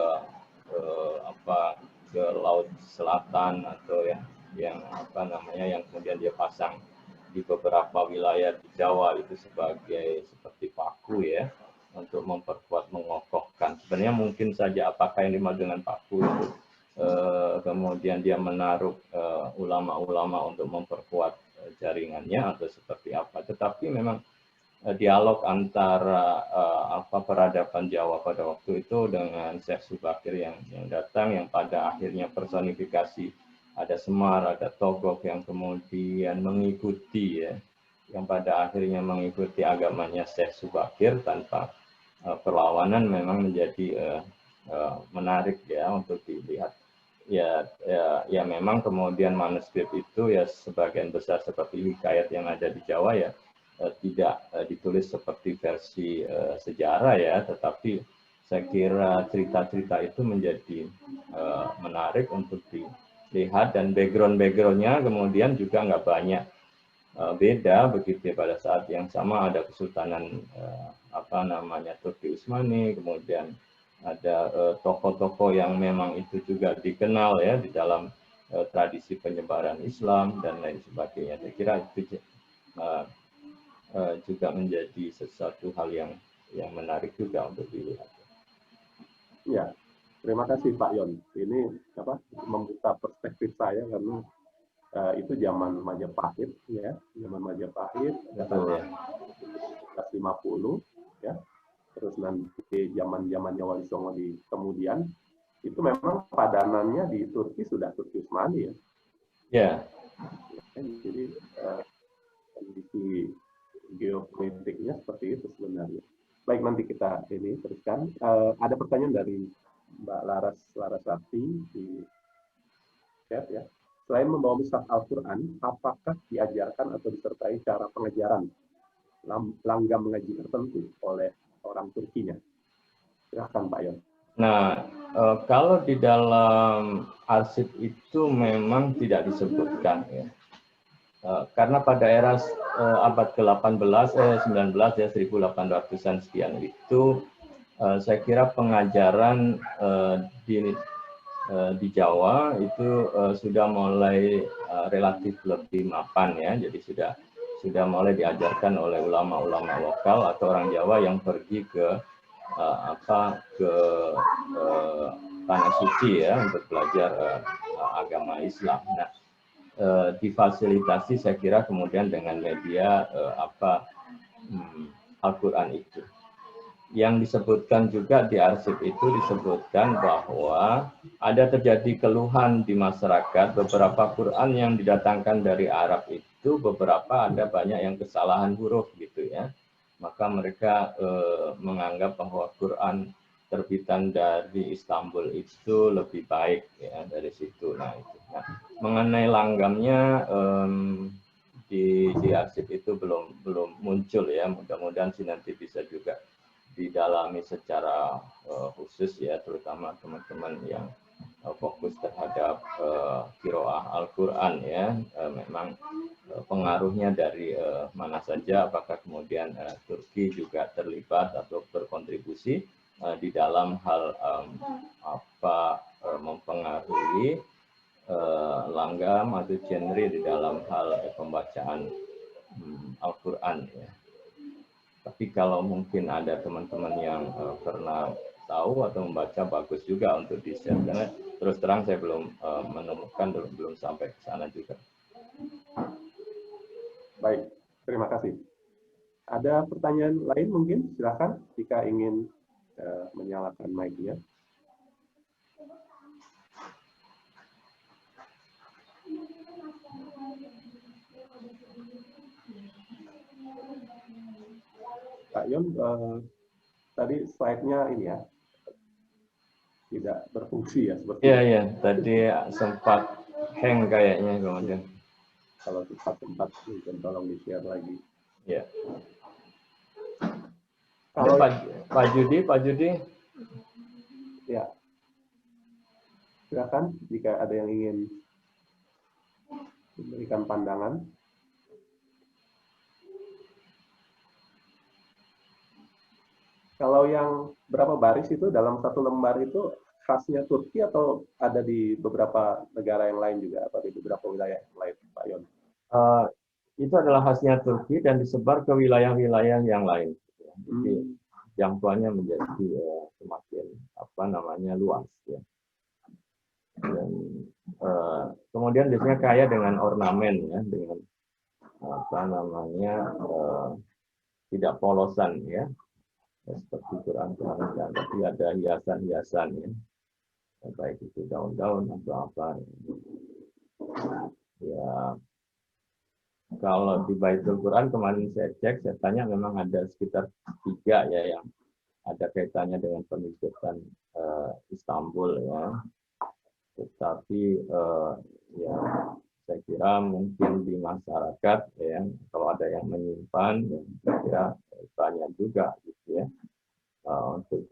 laut selatan atau ya yang yang kemudian dia pasang di beberapa wilayah di Jawa itu sebagai seperti paku ya, untuk memperkuat, mengokohkan. Sebenarnya mungkin saja apakah yang dimaksud dengan paku itu kemudian dia menaruh ulama-ulama untuk memperkuat jaringannya atau seperti apa. Tetapi memang dialog antara peradaban Jawa pada waktu itu dengan Syekh Subakir yang datang, yang pada akhirnya personifikasi ada Semar, ada Togog yang kemudian mengikuti ya yang pada akhirnya mengikuti agamanya Syekh Subakir tanpa perlawanan memang menjadi menarik ya untuk dilihat. Ya memang kemudian manuskrip itu ya sebagian besar seperti hikayat yang ada di Jawa ya tidak ditulis seperti versi sejarah ya, tetapi saya kira cerita-cerita itu menjadi menarik untuk dilihat, dan background-backgroundnya kemudian juga nggak banyak beda begitu ya. Pada saat yang sama ada Kesultanan Turki Utsmani, kemudian ada tokoh-tokoh yang memang itu juga dikenal ya di dalam tradisi penyebaran Islam dan lain sebagainya. Saya kira itu juga menjadi sesuatu hal yang menarik juga untuk dilihat.
Ya, terima kasih Pak Yon. Ini membuka perspektif saya karena itu zaman Majapahit ya, zaman Majapahit tahun 1950 ya. Terus nanti zaman-zamannya Wali Songo di kemudian itu memang padanannya di Turki sudah Turki Utsmani ya.
Ya.
Jadi kondisi geopolitiknya seperti itu sebenarnya. Baik, nanti kita ini teruskan. Ada pertanyaan dari Mbak Larasati di chat ya. Selain membawa mushaf Al-Quran, apakah diajarkan atau disertai cara pengajaran langgam mengaji tertentu oleh orang Turkinya? Silakan Pak Yon.
Nah, kalau di dalam arsip itu memang tidak disebutkan ya. Karena pada era abad ke-18, 19 ya 1800-an sekian itu saya kira pengajaran di Jawa itu sudah mulai relatif lebih mapan ya. Jadi sudah mulai diajarkan oleh ulama-ulama lokal atau orang Jawa yang pergi ke tanah suci ya untuk belajar agama Islam. Nah, difasilitasi saya kira kemudian dengan media Al-Quran itu. Yang disebutkan juga di arsip itu disebutkan bahwa ada terjadi keluhan di masyarakat, beberapa Quran yang didatangkan dari Arab itu beberapa ada banyak yang kesalahan huruf gitu ya. Maka mereka menganggap bahwa Quran terbitan dari Istanbul itu lebih baik ya dari situ. Nah, itu. Nah, mengenai langgamnya di arsip itu belum muncul ya. Mudah-mudahan sih nanti bisa juga didalami secara khusus ya, terutama teman-teman yang fokus terhadap qiraah Al-Quran ya. Memang pengaruhnya dari mana saja, apakah kemudian Turki juga terlibat atau berkontribusi di dalam hal mempengaruhi langgam atau genre di dalam hal pembacaan Al-Quran ya. Tapi kalau mungkin ada teman-teman yang pernah tahu atau membaca, bagus juga untuk di-share. Karena terus terang saya belum menemukan, belum sampai ke sana juga.
Baik, terima kasih. Ada pertanyaan lain mungkin? Silakan jika ingin menyalakan mic-nya. Pak Yon, tadi slide-nya ini ya, tidak berfungsi ya seperti
Iya, tadi sempat hang kayaknya kemudian.
Kalau sempat mungkin tolong di-share lagi.
Ya. Kalau Pak Judi.
Ya. Silakan jika ada yang ingin memberikan pandangan. Kalau yang berapa baris itu dalam satu lembar itu khasnya Turki atau ada di beberapa negara yang lain juga atau di beberapa wilayah yang lain, Pak Yon?
Itu adalah khasnya Turki dan disebar ke wilayah-wilayah yang lain. Jadi jangkauannya menjadi semakin luas ya. Dan kemudian biasanya kaya dengan ornamen ya, dengan tidak polosan ya. Seperti Quran, tapi ada hiasan-hiasan ya, baik itu daun-daun atau apa ya. kalau di Baitul Quran kemarin saya cek, saya tanya memang ada sekitar 3 ya yang ada kaitannya dengan penulisan Istanbul ya. Tetapi ya saya kira mungkin di masyarakat ya kalau ada yang menyimpan, ya, saya kira banyak juga gitu ya untuk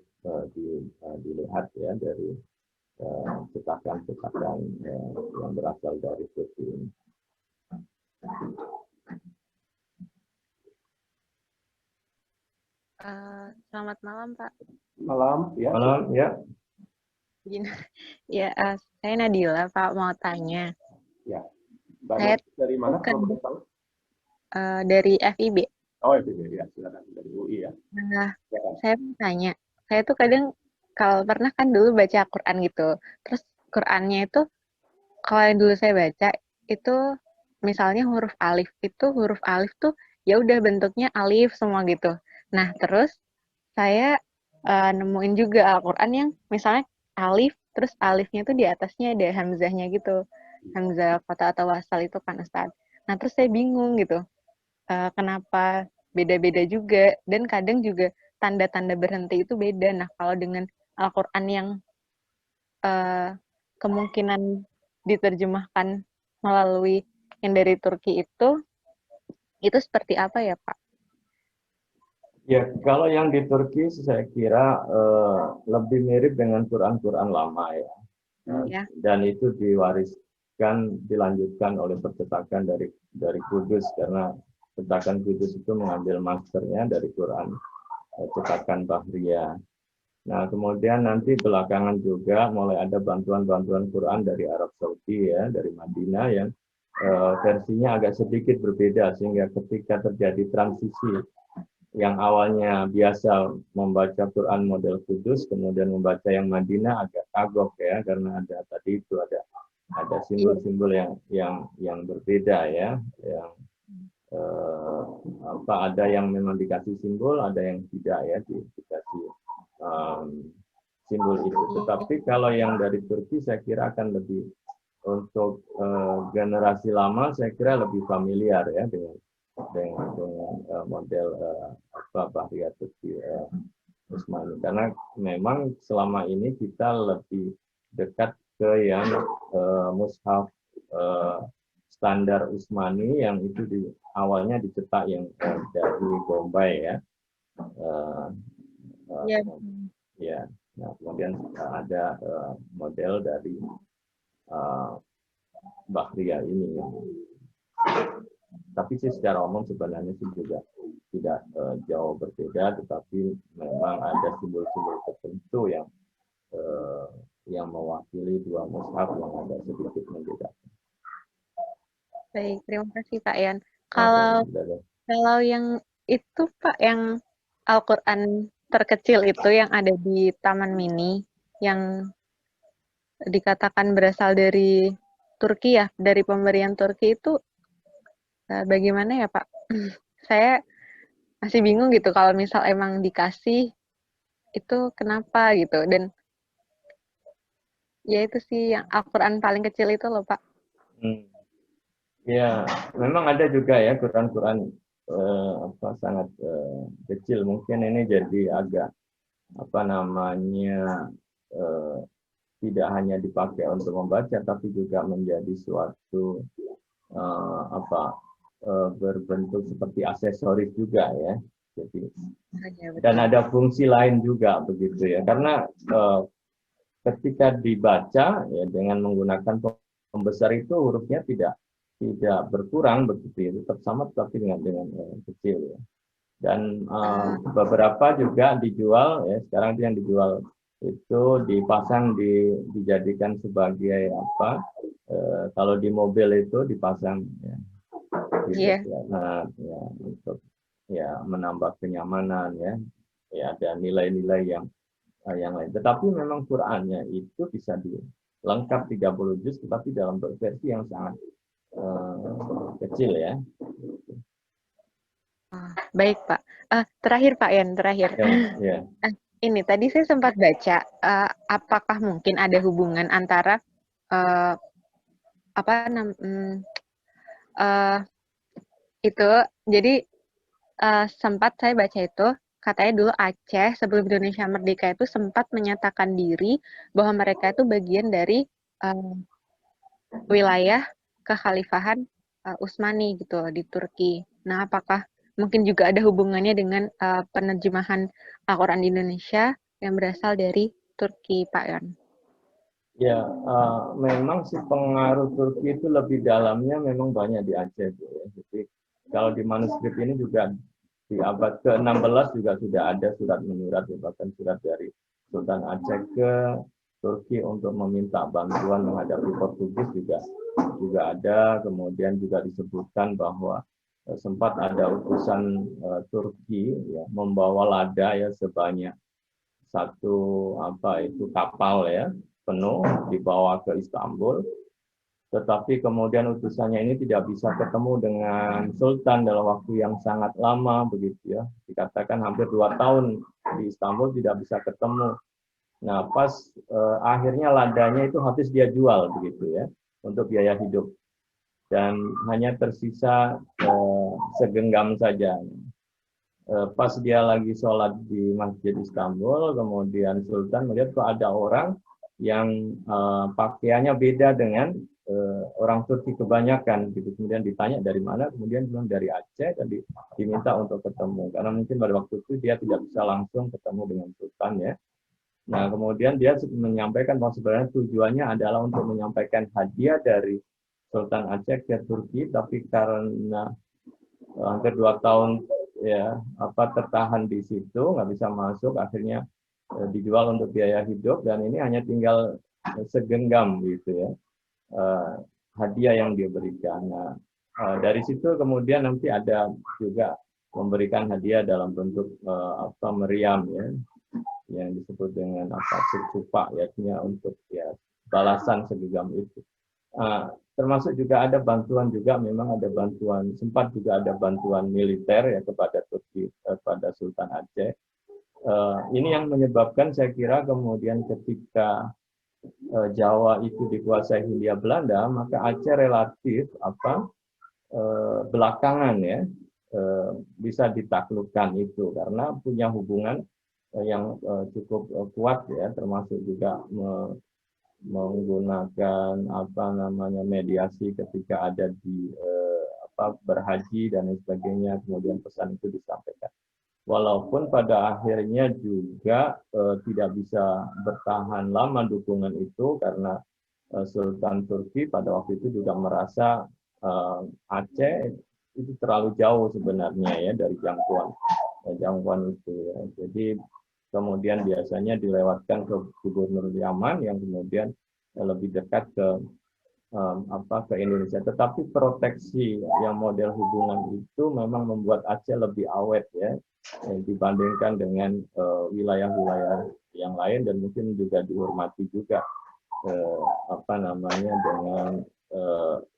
dilihat ya dari cetakan-cetakan yang berasal dari Turki ini.
Selamat malam, Pak.
Malam, ya.
Malam, ya.
Ya, saya Nadila, Pak, mau tanya.
Ya.
Saya
Dari mana?
bukan
Kalau boleh tahu?
dari FIB.
Oh, FIB, ya. Silakan. Dari UI, ya.
Nah,
Silakan.
saya mau tanya. Saya tuh kadang, kalau pernah kan dulu baca Quran gitu. Terus Qurannya itu, kalau yang dulu saya baca, itu misalnya huruf alif. Itu huruf alif tuh, ya udah bentuknya alif semua gitu. Nah, terus saya nemuin juga Al-Quran yang misalnya alif, terus alifnya tuh di atasnya ada hamzahnya gitu. Hamzah kata atau wasal itu kan Ustaz. Nah terus saya bingung gitu, kenapa beda-beda juga, dan kadang juga tanda-tanda berhenti itu beda. Nah kalau dengan Al-Quran yang kemungkinan diterjemahkan melalui yang dari Turki itu seperti apa ya Pak?
Ya, kalau yang di Turki saya kira lebih mirip dengan Quran-Quran lama ya.
Ya.
Dan itu diwariskan, dilanjutkan oleh percetakan dari Kudus, karena cetakan Kudus itu mengambil masternya dari Quran, cetakan Bahriyah. Nah, kemudian nanti belakangan juga mulai ada bantuan-bantuan Quran dari Arab Saudi ya, dari Madinah yang versinya agak sedikit berbeda, sehingga ketika terjadi transisi yang awalnya biasa membaca Quran model Kudus, kemudian membaca yang Madinah agak kagok ya, karena ada tadi itu ada simbol-simbol yang berbeda ya, yang ada yang memang dikasih simbol, ada yang tidak ya dikasih simbol itu. Tetapi kalau yang dari Turki saya kira akan lebih untuk generasi lama saya kira lebih familiar ya dengan model Bahriyah Turki Utsmani, karena memang selama ini kita lebih dekat ke yang mushaf standar Utsmani yang itu awalnya dicetak yang dari Bombay ya.
Ya.
Ya, nah, kemudian ada model dari Bahriyah ini. Tapi sih secara umum sebenarnya sih juga tidak jauh berbeda, tetapi memang ada simbol-simbol tertentu yang mewakili dua mushaf yang agak sedikit membedakan.
Baik, terima kasih Pak Yan. Kalau yang itu Pak, yang Al-Quran terkecil itu yang ada di Taman Mini, yang dikatakan berasal dari Turki ya, dari pemberian Turki itu bagaimana ya Pak? Saya masih bingung gitu kalau misal emang dikasih itu kenapa gitu, dan ya itu sih yang Al-Quran paling kecil itu loh Pak.
Ya, memang ada juga ya Quran-Quran sangat kecil. Mungkin ini jadi agak tidak hanya dipakai untuk membaca, tapi juga menjadi suatu berbentuk seperti aksesoris juga ya. Jadi dan ada fungsi lain juga begitu ya, karena ketika dibaca ya dengan menggunakan pembesar itu hurufnya tidak berkurang begitu ya, tetap sama tetapi dengan kecil ya. Dan beberapa juga dijual ya, sekarang yang dijual itu dipasang dijadikan sebagai kalau di mobil itu dipasang ya, gitu, ya, untuk ya menambah kenyamanan ya ada nilai-nilai yang lain. Tetapi memang Qur'annya itu bisa lengkap 30 juz, tetapi dalam versi yang sangat kecil ya.
Baik Pak. Terakhir Pak Yan, terakhir.
Ya.
Ini tadi saya sempat baca, apakah mungkin ada hubungan antara itu jadi sempat saya baca itu, katanya dulu Aceh sebelum Indonesia merdeka itu sempat menyatakan diri bahwa mereka itu bagian dari wilayah kekhalifahan Utsmani gitu di Turki. Nah, apakah mungkin juga ada hubungannya dengan penerjemahan Al-Quran di Indonesia yang berasal dari Turki, Pak Yon?
Ya, memang si pengaruh Turki itu lebih dalamnya memang banyak di Aceh. Ya. Jadi kalau di manuskrip ini juga di abad ke-16 juga sudah ada surat menyurat, bahkan surat dari Sultan Aceh ke Turki untuk meminta bantuan menghadapi Portugis juga ada. Kemudian juga disebutkan bahwa sempat ada utusan Turki ya, membawa lada ya sebanyak satu kapal ya penuh dibawa ke Istanbul, tetapi kemudian utusannya ini tidak bisa ketemu dengan Sultan dalam waktu yang sangat lama begitu ya, dikatakan hampir 2 tahun di Istanbul tidak bisa ketemu. Nah pas akhirnya ladanya itu habis dia jual begitu ya untuk biaya hidup dan hanya tersisa segenggam saja. Pas dia lagi sholat di Masjid Istanbul, kemudian Sultan melihat kok ada orang yang pakaiannya beda dengan orang Turki kebanyakan gitu. Kemudian ditanya dari mana, kemudian bilang dari Aceh dan diminta untuk ketemu karena mungkin pada waktu itu dia tidak bisa langsung ketemu dengan Sultan ya. Nah kemudian dia menyampaikan bahwa sebenarnya tujuannya adalah untuk menyampaikan hadiah dari Sultan Aceh ke Turki, tapi karena hampir 2 tahun ya tertahan di situ, nggak bisa masuk, akhirnya dijual untuk biaya hidup dan ini hanya tinggal segenggam gitu ya hadiah yang dia berikan. Nah, dari situ kemudian nanti ada juga memberikan hadiah dalam bentuk meriam ya yang disebut dengan supa ya, untuk ya balasan segenggam itu. Termasuk juga ada bantuan juga, memang ada bantuan, sempat juga ada bantuan militer ya kepada Turki, kepada Sultan Aceh. Ini yang menyebabkan saya kira kemudian ketika Jawa itu dikuasai Hindia Belanda, maka Aceh relatif belakangan ya bisa ditaklukkan itu karena punya hubungan yang cukup kuat ya, termasuk juga menggunakan mediasi ketika ada di berhaji dan lain sebagainya, kemudian pesan itu disampaikan. Walaupun pada akhirnya juga tidak bisa bertahan lama dukungan itu karena Sultan Turki pada waktu itu juga merasa Aceh itu terlalu jauh sebenarnya ya dari jangkauan itu ya. Jadi kemudian biasanya dilewatkan ke Gubernur Yaman yang kemudian lebih dekat ke Indonesia. Tetapi proteksi yang model hubungan itu memang membuat Aceh lebih awet ya dibandingkan dengan wilayah-wilayah yang lain dan mungkin juga dihormati juga dengan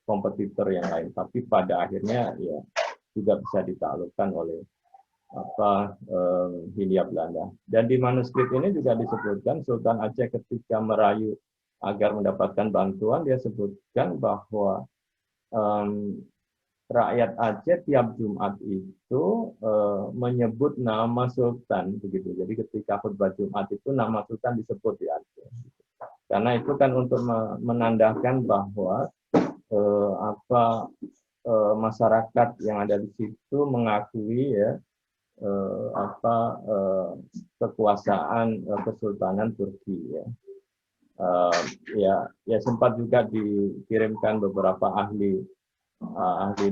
kompetitor yang lain. Tapi pada akhirnya ya juga bisa ditaklukkan oleh Hindia Belanda. Dan di manuskrip ini juga disebutkan Sultan Aceh ketika merayu agar mendapatkan bantuan, dia sebutkan bahwa rakyat Aceh tiap Jumat itu menyebut nama Sultan begitu. Jadi ketika khutbah Jumat itu nama Sultan disebut di Aceh. Karena itu kan untuk menandakan bahwa masyarakat yang ada di situ mengakui ya kekuasaan kesultanan Turki ya. Ya sempat juga dikirimkan beberapa ahli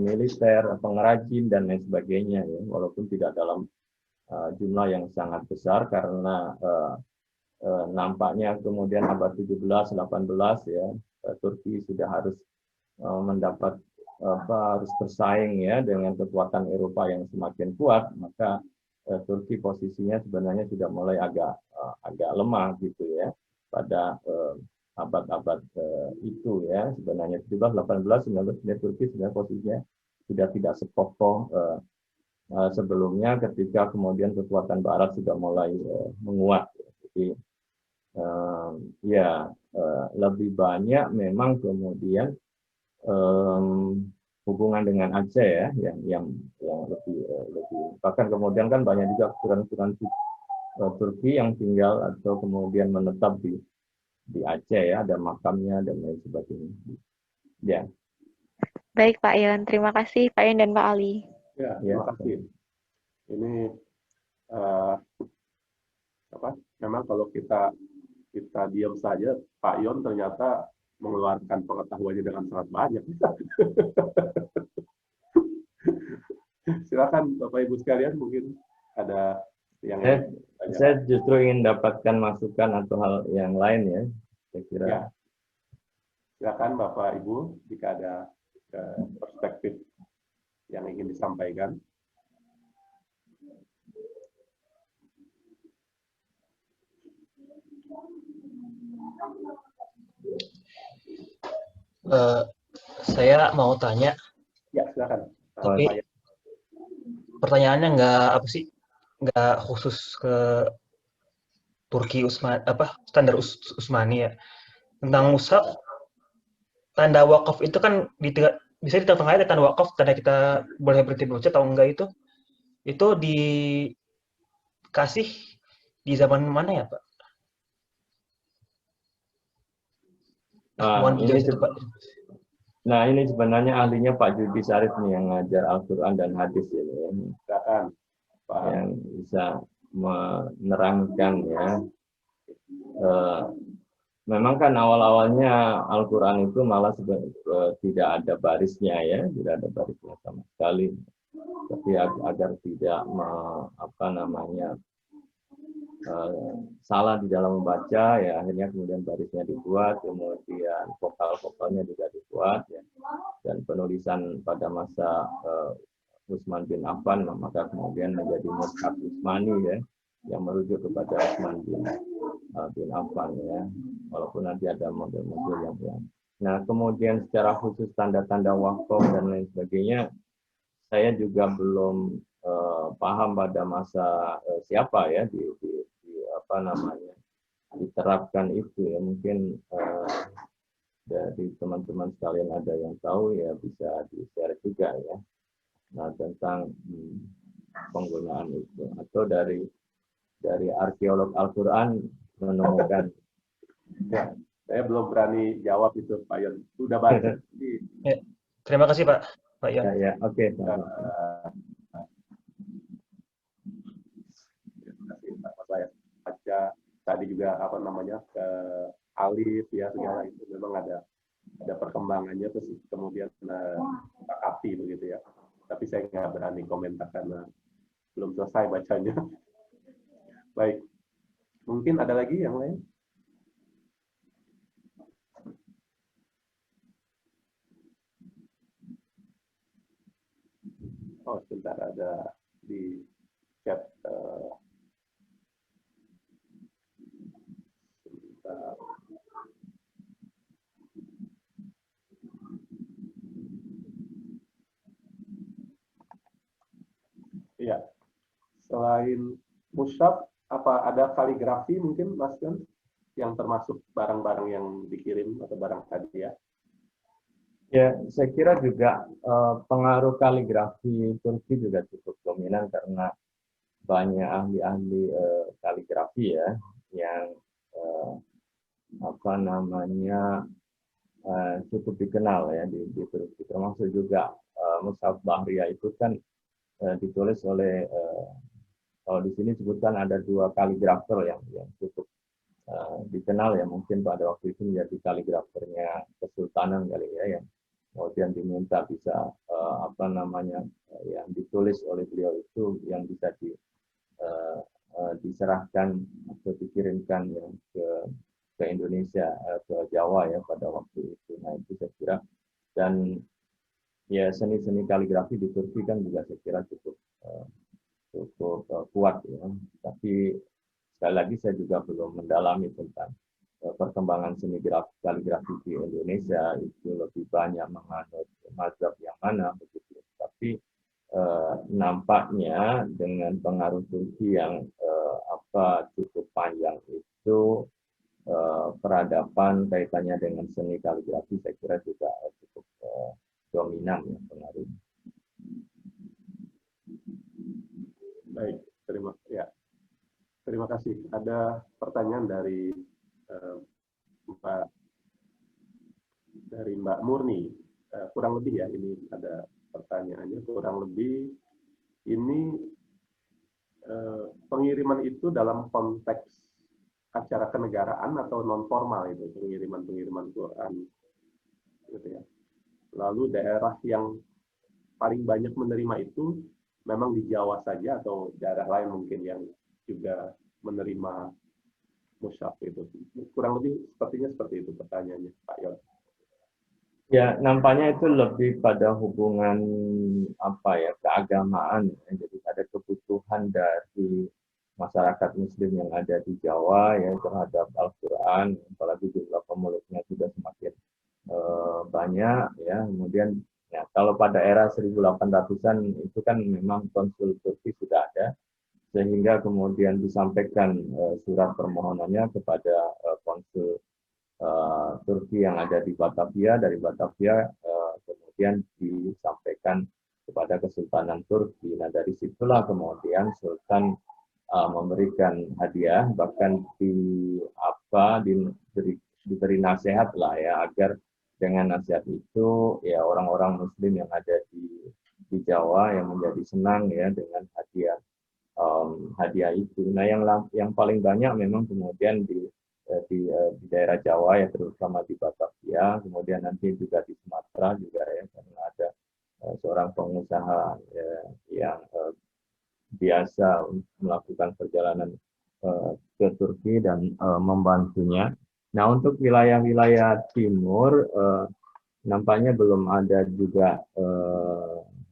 militer, pengrajin dan lain sebagainya ya, walaupun tidak dalam jumlah yang sangat besar karena nampaknya kemudian abad 17-18 ya Turki sudah harus mendapat harus bersaing ya dengan kekuatan Eropa yang semakin kuat, maka Turki posisinya sebenarnya sudah mulai agak lemah gitu ya pada abad-abad itu ya, sebenarnya 17, 18, 19 Turki sebenarnya posisinya sudah tidak sekokoh sebelumnya ketika kemudian kekuatan Barat sudah mulai menguat. Jadi lebih banyak memang kemudian hubungan dengan Aceh ya, yang lebih bahkan kemudian kan banyak juga keturunan Turki yang tinggal atau kemudian menetap di Aceh ya, ada makamnya dan lain sebagainya. Ya.
Baik Pak Yon, terima kasih Pak Yon dan Pak Ali.
Ya, terima kasih. Ini memang kalau kita diam saja, Pak Yon ternyata mengeluarkan pengetahuannya dengan sangat banyak. Silakan Bapak Ibu sekalian, mungkin ada yang
saya justru ingin dapatkan masukan atau hal yang lain ya, saya kira.
Ya. Silakan Bapak Ibu jika ada perspektif yang ingin disampaikan.
Saya mau tanya.
Ya, silakan.
Tapi pertanyaannya nggak khusus ke Turki standar Utsmani ya. Tentang mushaf, tanda wakaf itu kan bisa di tengah-tengah ada tanda wakaf, tanda kita boleh berhenti baca atau enggak itu dikasih di zaman mana ya Pak?
Ini sebenarnya ahlinya Pak Judi Sarif nih yang ngajar Al-Quran dan hadis ini.
Silakan Pak.
Yang bisa menerangkan ya. Memang kan awal-awalnya Al-Quran itu malah tidak ada barisnya ya, tidak ada barisnya sama sekali. Tapi agar tidak salah di dalam membaca ya, akhirnya kemudian barisnya dibuat, kemudian vokal-vokalnya juga dibuat ya. Dan penulisan pada masa Utsman bin Affan maka kemudian menjadi Mushaf Utsmani ya, yang merujuk kepada Utsman bin Affan ya, walaupun nanti ada model-model yang lain. Nah kemudian secara khusus tanda-tanda wakaf dan lain sebagainya, saya juga belum paham pada masa siapa ya diterapkan itu ya. Mungkin dari teman-teman sekalian ada yang tahu ya, bisa di-share juga ya. Nah tentang penggunaan itu, atau dari arkeolog Al-Quran menemukan.
Ya, saya belum berani jawab itu Pak Yon. Sudah baca.
Ya, terima kasih Pak Yon.
Ya, oke.
Saya baca tadi juga ke alif ya, segala itu memang ada perkembangannya, terus kemudian kapi begitu ya. Tapi saya nggak berani komentar karena belum selesai bacanya. Baik, mungkin ada lagi yang lain? Oh, sebentar, ada di chat. Sebentar. Iya. Selain mushaf, apa ada kaligrafi mungkin Mas Jan, yang termasuk barang-barang yang dikirim atau barang hadiah?
Ya, saya kira juga pengaruh kaligrafi Turki juga cukup dominan karena banyak ahli-ahli kaligrafi ya yang cukup dikenal ya di Turki. Termasuk juga Mushaf Bahriya itu kan ditulis oleh kalau di sini sebutkan ada 2 kaligrafer yang cukup dikenal ya, mungkin pada waktu itu menjadi kaligrafernya Kesultanan kali ya, yang kemudian diminta bisa yang ditulis oleh beliau itu yang bisa diserahkan atau dikirimkan ya, ke Indonesia, ke Jawa ya pada waktu itu. Nah itu saya kira, dan ya seni-seni kaligrafi di Turki kan juga saya kira cukup kuat ya. Tapi sekali lagi saya juga belum mendalami tentang perkembangan seni kaligrafi di Indonesia, itu lebih banyak menganut mazhab yang mana begitu. Tapi nampaknya dengan pengaruh Turki yang cukup panjang itu, peradaban kaitannya dengan seni kaligrafi saya kira juga cukup dominan ya pengaruh.
Baik, terima kasih. Ada pertanyaan dari Mbak Murni. Kurang lebih ya, ini ada pertanyaannya. Kurang lebih ini pengiriman itu dalam konteks acara kenegaraan atau non formal itu pengiriman Quran, gitu ya. Lalu daerah yang paling banyak menerima itu memang di Jawa saja atau daerah lain mungkin yang juga menerima mushaf itu. Kurang lebih sepertinya seperti itu pertanyaannya, Pak Yon.
Ya, nampaknya itu lebih pada hubungan keagamaan. Jadi ada kebutuhan dari masyarakat Muslim yang ada di Jawa ya terhadap Al-Quran, apalagi jumlah pemeluknya sudah semakin banyak ya. Kemudian ya, kalau pada era 1800-an itu kan memang konsul Turki sudah ada, sehingga kemudian disampaikan surat permohonannya kepada konsul Turki yang ada di Batavia. Dari Batavia kemudian disampaikan kepada Kesultanan Turki. Nah, dari situlah kemudian Sultan memberikan hadiah, bahkan diberi nasihat lah ya, agar dengan nasihat itu ya orang-orang Muslim yang ada di Jawa yang menjadi senang ya dengan hadiah itu. Nah, yang paling banyak memang kemudian di daerah Jawa ya, terutama di Batavia, kemudian nanti juga di Sumatera juga ya, karena ada seorang pengusaha ya, yang biasa melakukan perjalanan ke Turki dan membantunya. Nah, untuk wilayah-wilayah timur nampaknya belum ada juga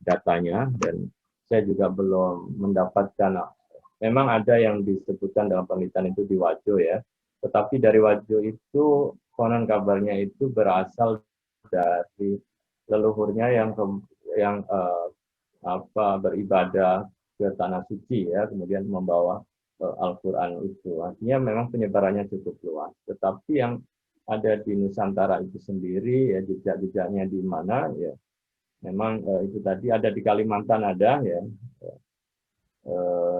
datanya, dan saya juga belum mendapatkan. Memang ada yang disebutkan dalam penelitian itu di Wajo ya, tetapi dari Wajo itu konon kabarnya itu berasal dari leluhurnya yang beribadah ke tanah suci ya, kemudian membawa Al-Quran itu. Artinya memang penyebarannya cukup luas. Tetapi yang ada di Nusantara itu sendiri ya, jejak-jejaknya di mana ya, memang itu tadi ada di Kalimantan ada ya.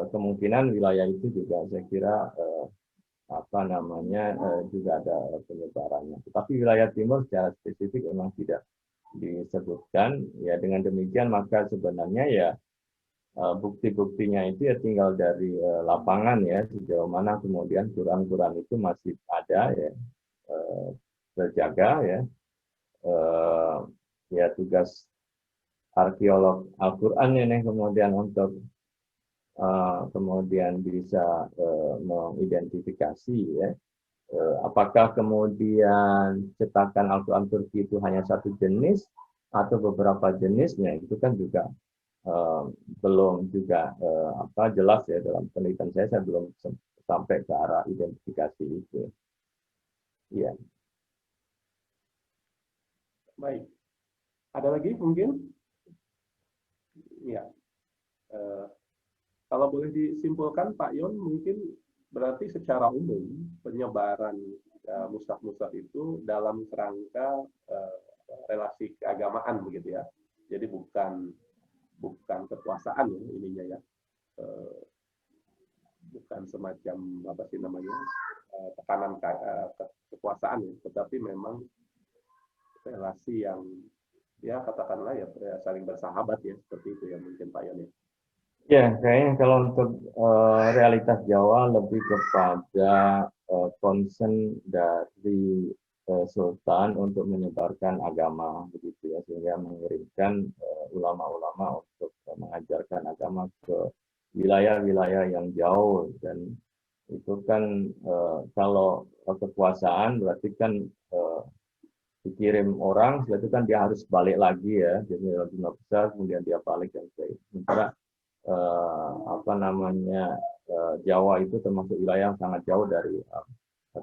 Kemungkinan wilayah itu juga saya kira juga ada penyebarannya. Tetapi wilayah timur secara spesifik memang tidak disebutkan. Ya, dengan demikian maka sebenarnya ya bukti-buktinya itu ya tinggal dari lapangan ya, sejauh mana kemudian Quran-Quran itu masih ada ya, terjaga ya. Ya, tugas arkeolog Al-Quran ini kemudian untuk kemudian bisa mengidentifikasi ya, apakah kemudian cetakan Al-Quran Turki itu hanya satu jenis atau beberapa jenisnya, itu kan juga belum juga jelas ya, dalam penelitian saya belum sampai ke arah identifikasi itu. Iya.
Baik. Ada lagi mungkin? Ya. Kalau boleh disimpulkan, Pak Yon, mungkin berarti secara umum penyebaran mushaf-mushaf itu dalam kerangka relasi keagamaan begitu ya. Jadi bukan kekuasaan ya ininya ya. Bukan semacam tekanan kekuasaan ya, tetapi memang relasi yang ya katakanlah ya saling bersahabat ya, seperti itu ya mungkin Pak Yon ya.
Ya, kayaknya kalau untuk realitas Jawa lebih kepada concern dari Sultan untuk menyebarkan agama begitu ya, sehingga mengirimkan ulama-ulama untuk mengajarkan agama ke wilayah-wilayah yang jauh. Dan itu kan kalau kekuasaan berarti kan dikirim orang, itu kan dia harus balik lagi ya, jadi lebih besar kemudian dia balik dan sebagainya. Sementara Jawa itu termasuk wilayah yang sangat jauh dari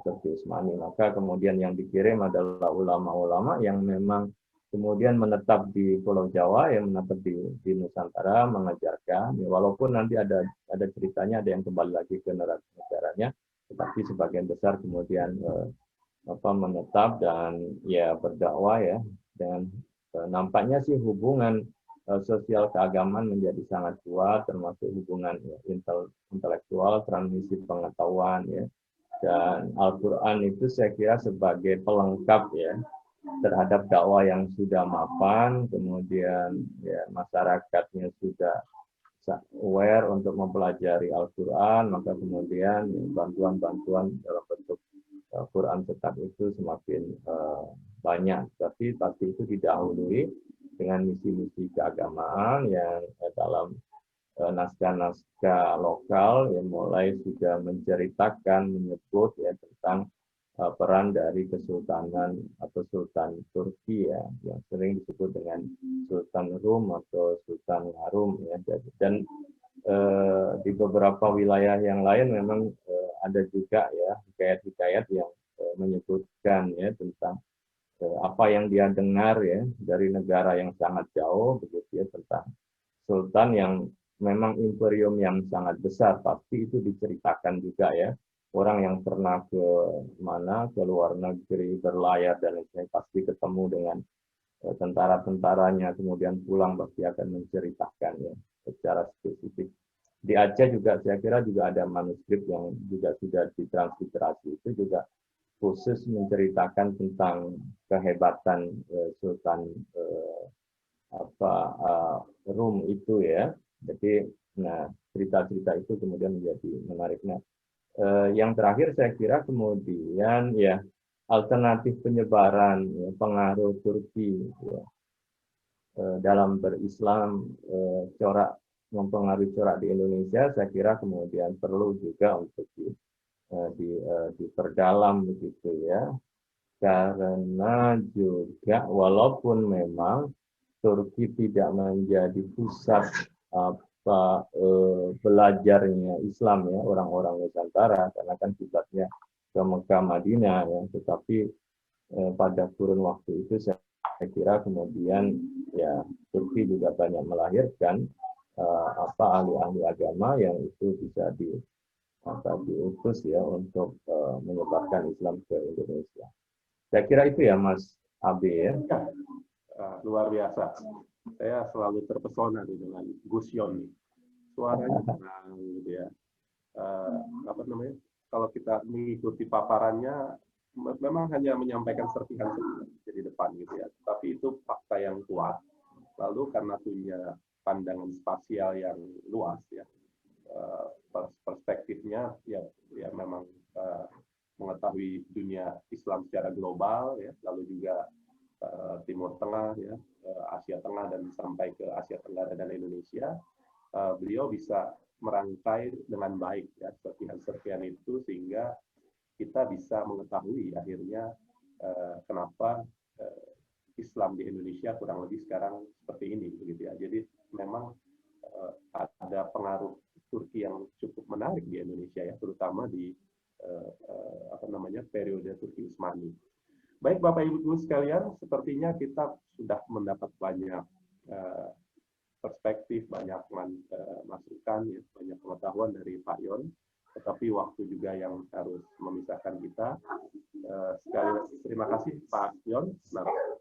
Turki Utsmani. Maka kemudian yang dikirim adalah ulama-ulama yang memang kemudian menetap di Pulau Jawa, yang menetap di Nusantara, mengajarkan. Ya, walaupun nanti ada ceritanya, ada yang kembali lagi ke negaranya, tetapi sebagian besar kemudian menetap dan ya berdakwah ya dengan nampaknya sih hubungan sosial keagamaan menjadi sangat kuat, termasuk hubungan ya, intelektual, transmisi pengetahuan ya. Dan Al-Quran itu saya kira sebagai pelengkap ya terhadap dakwah yang sudah mapan, kemudian ya masyarakatnya sudah aware untuk mempelajari Al-Quran, maka kemudian ya, bantuan-bantuan dalam bentuk Quran cetak itu semakin banyak. Tapi pasti itu didahului dengan misi-misi keagamaan yang dalam naskah-naskah lokal yang mulai sudah menceritakan, menyebut ya tentang peran dari Kesultanan atau Sultan Turki ya, yang sering disebut dengan Sultan Rum atau Sultan Harum ya. Dan di beberapa wilayah yang lain memang ada juga ya hikayat-hikayat yang menyebutkan ya tentang apa yang dia dengar ya dari negara yang sangat jauh begitu ya, tentang sultan yang memang imperium yang sangat besar. Pasti itu diceritakan juga ya, orang yang pernah ke mana, ke luar negeri berlayar dan lain-lain pasti ketemu dengan tentara-tentaranya, kemudian pulang pasti akan menceritakan ya secara spesifik. Di Aceh juga saya kira juga ada manuskrip yang juga sudah ditransliterasi, itu juga khusus menceritakan tentang kehebatan Sultan Rum itu ya. Jadi nah cerita-cerita itu kemudian menjadi menarik. Nah, yang terakhir saya kira kemudian ya alternatif penyebaran ya, pengaruh Turki ya, dalam berislam corak mempengaruhi corak di Indonesia, saya kira kemudian perlu juga untuk diperdalam begitu ya, karena juga walaupun memang Turki tidak menjadi pusat belajarnya Islam ya orang-orang Nusantara, karena kan kiblatnya ke Mekah Madinah ya, tetapi pada kurun waktu itu saya kira kemudian ya Turki juga banyak melahirkan ahli-ahli agama yang itu bisa diutus ya untuk menyebarkan Islam ke Indonesia. Saya kira itu ya Mas Abe ya.
Luar biasa. Saya selalu terpesona dengan Gus Yon. Suaranya tenang gitu ya. Apa namanya? Kalau kita mengikuti paparannya, memang hanya menyampaikan serpihan-serpihan di depan gitu ya. Tapi itu fakta yang kuat. Lalu karena punya pandangan spasial yang luas ya, perspektifnya ya memang mengetahui dunia Islam secara global ya, lalu juga Timur Tengah ya, Asia Tengah dan sampai ke Asia Tenggara dan Indonesia. Beliau bisa merangkai dengan baik ya serpihan-serpihan itu sehingga kita bisa mengetahui akhirnya kenapa Islam di Indonesia kurang lebih sekarang seperti ini begitu ya. Jadi memang ada pengaruh Turki yang cukup menarik di Indonesia ya, terutama di periode Turki Utsmani. Baik Bapak Ibu sekalian, sepertinya kita sudah mendapat banyak perspektif, banyak masukan, ya, banyak pengetahuan dari Pak Yon. Tetapi waktu juga yang harus memisahkan kita. Sekali lagi terima kasih Pak Yon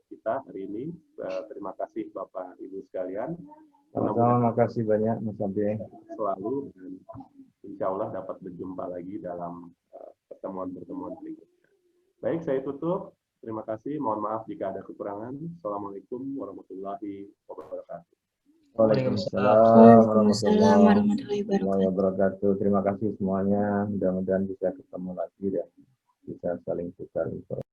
kita hari ini. Terima kasih Bapak Ibu sekalian.
Terima kasih banyak Mas Abe.
Selalu dan insya Allah dapat berjumpa lagi dalam pertemuan-pertemuan berikutnya. Baik, saya tutup. Terima kasih. Mohon maaf jika ada kekurangan. Assalamualaikum warahmatullahi wabarakatuh.
Waalaikumsalam warahmatullahi wabarakatuh. Terima kasih semuanya. Mudah-mudahan bisa ketemu lagi dan bisa saling tukar informasi.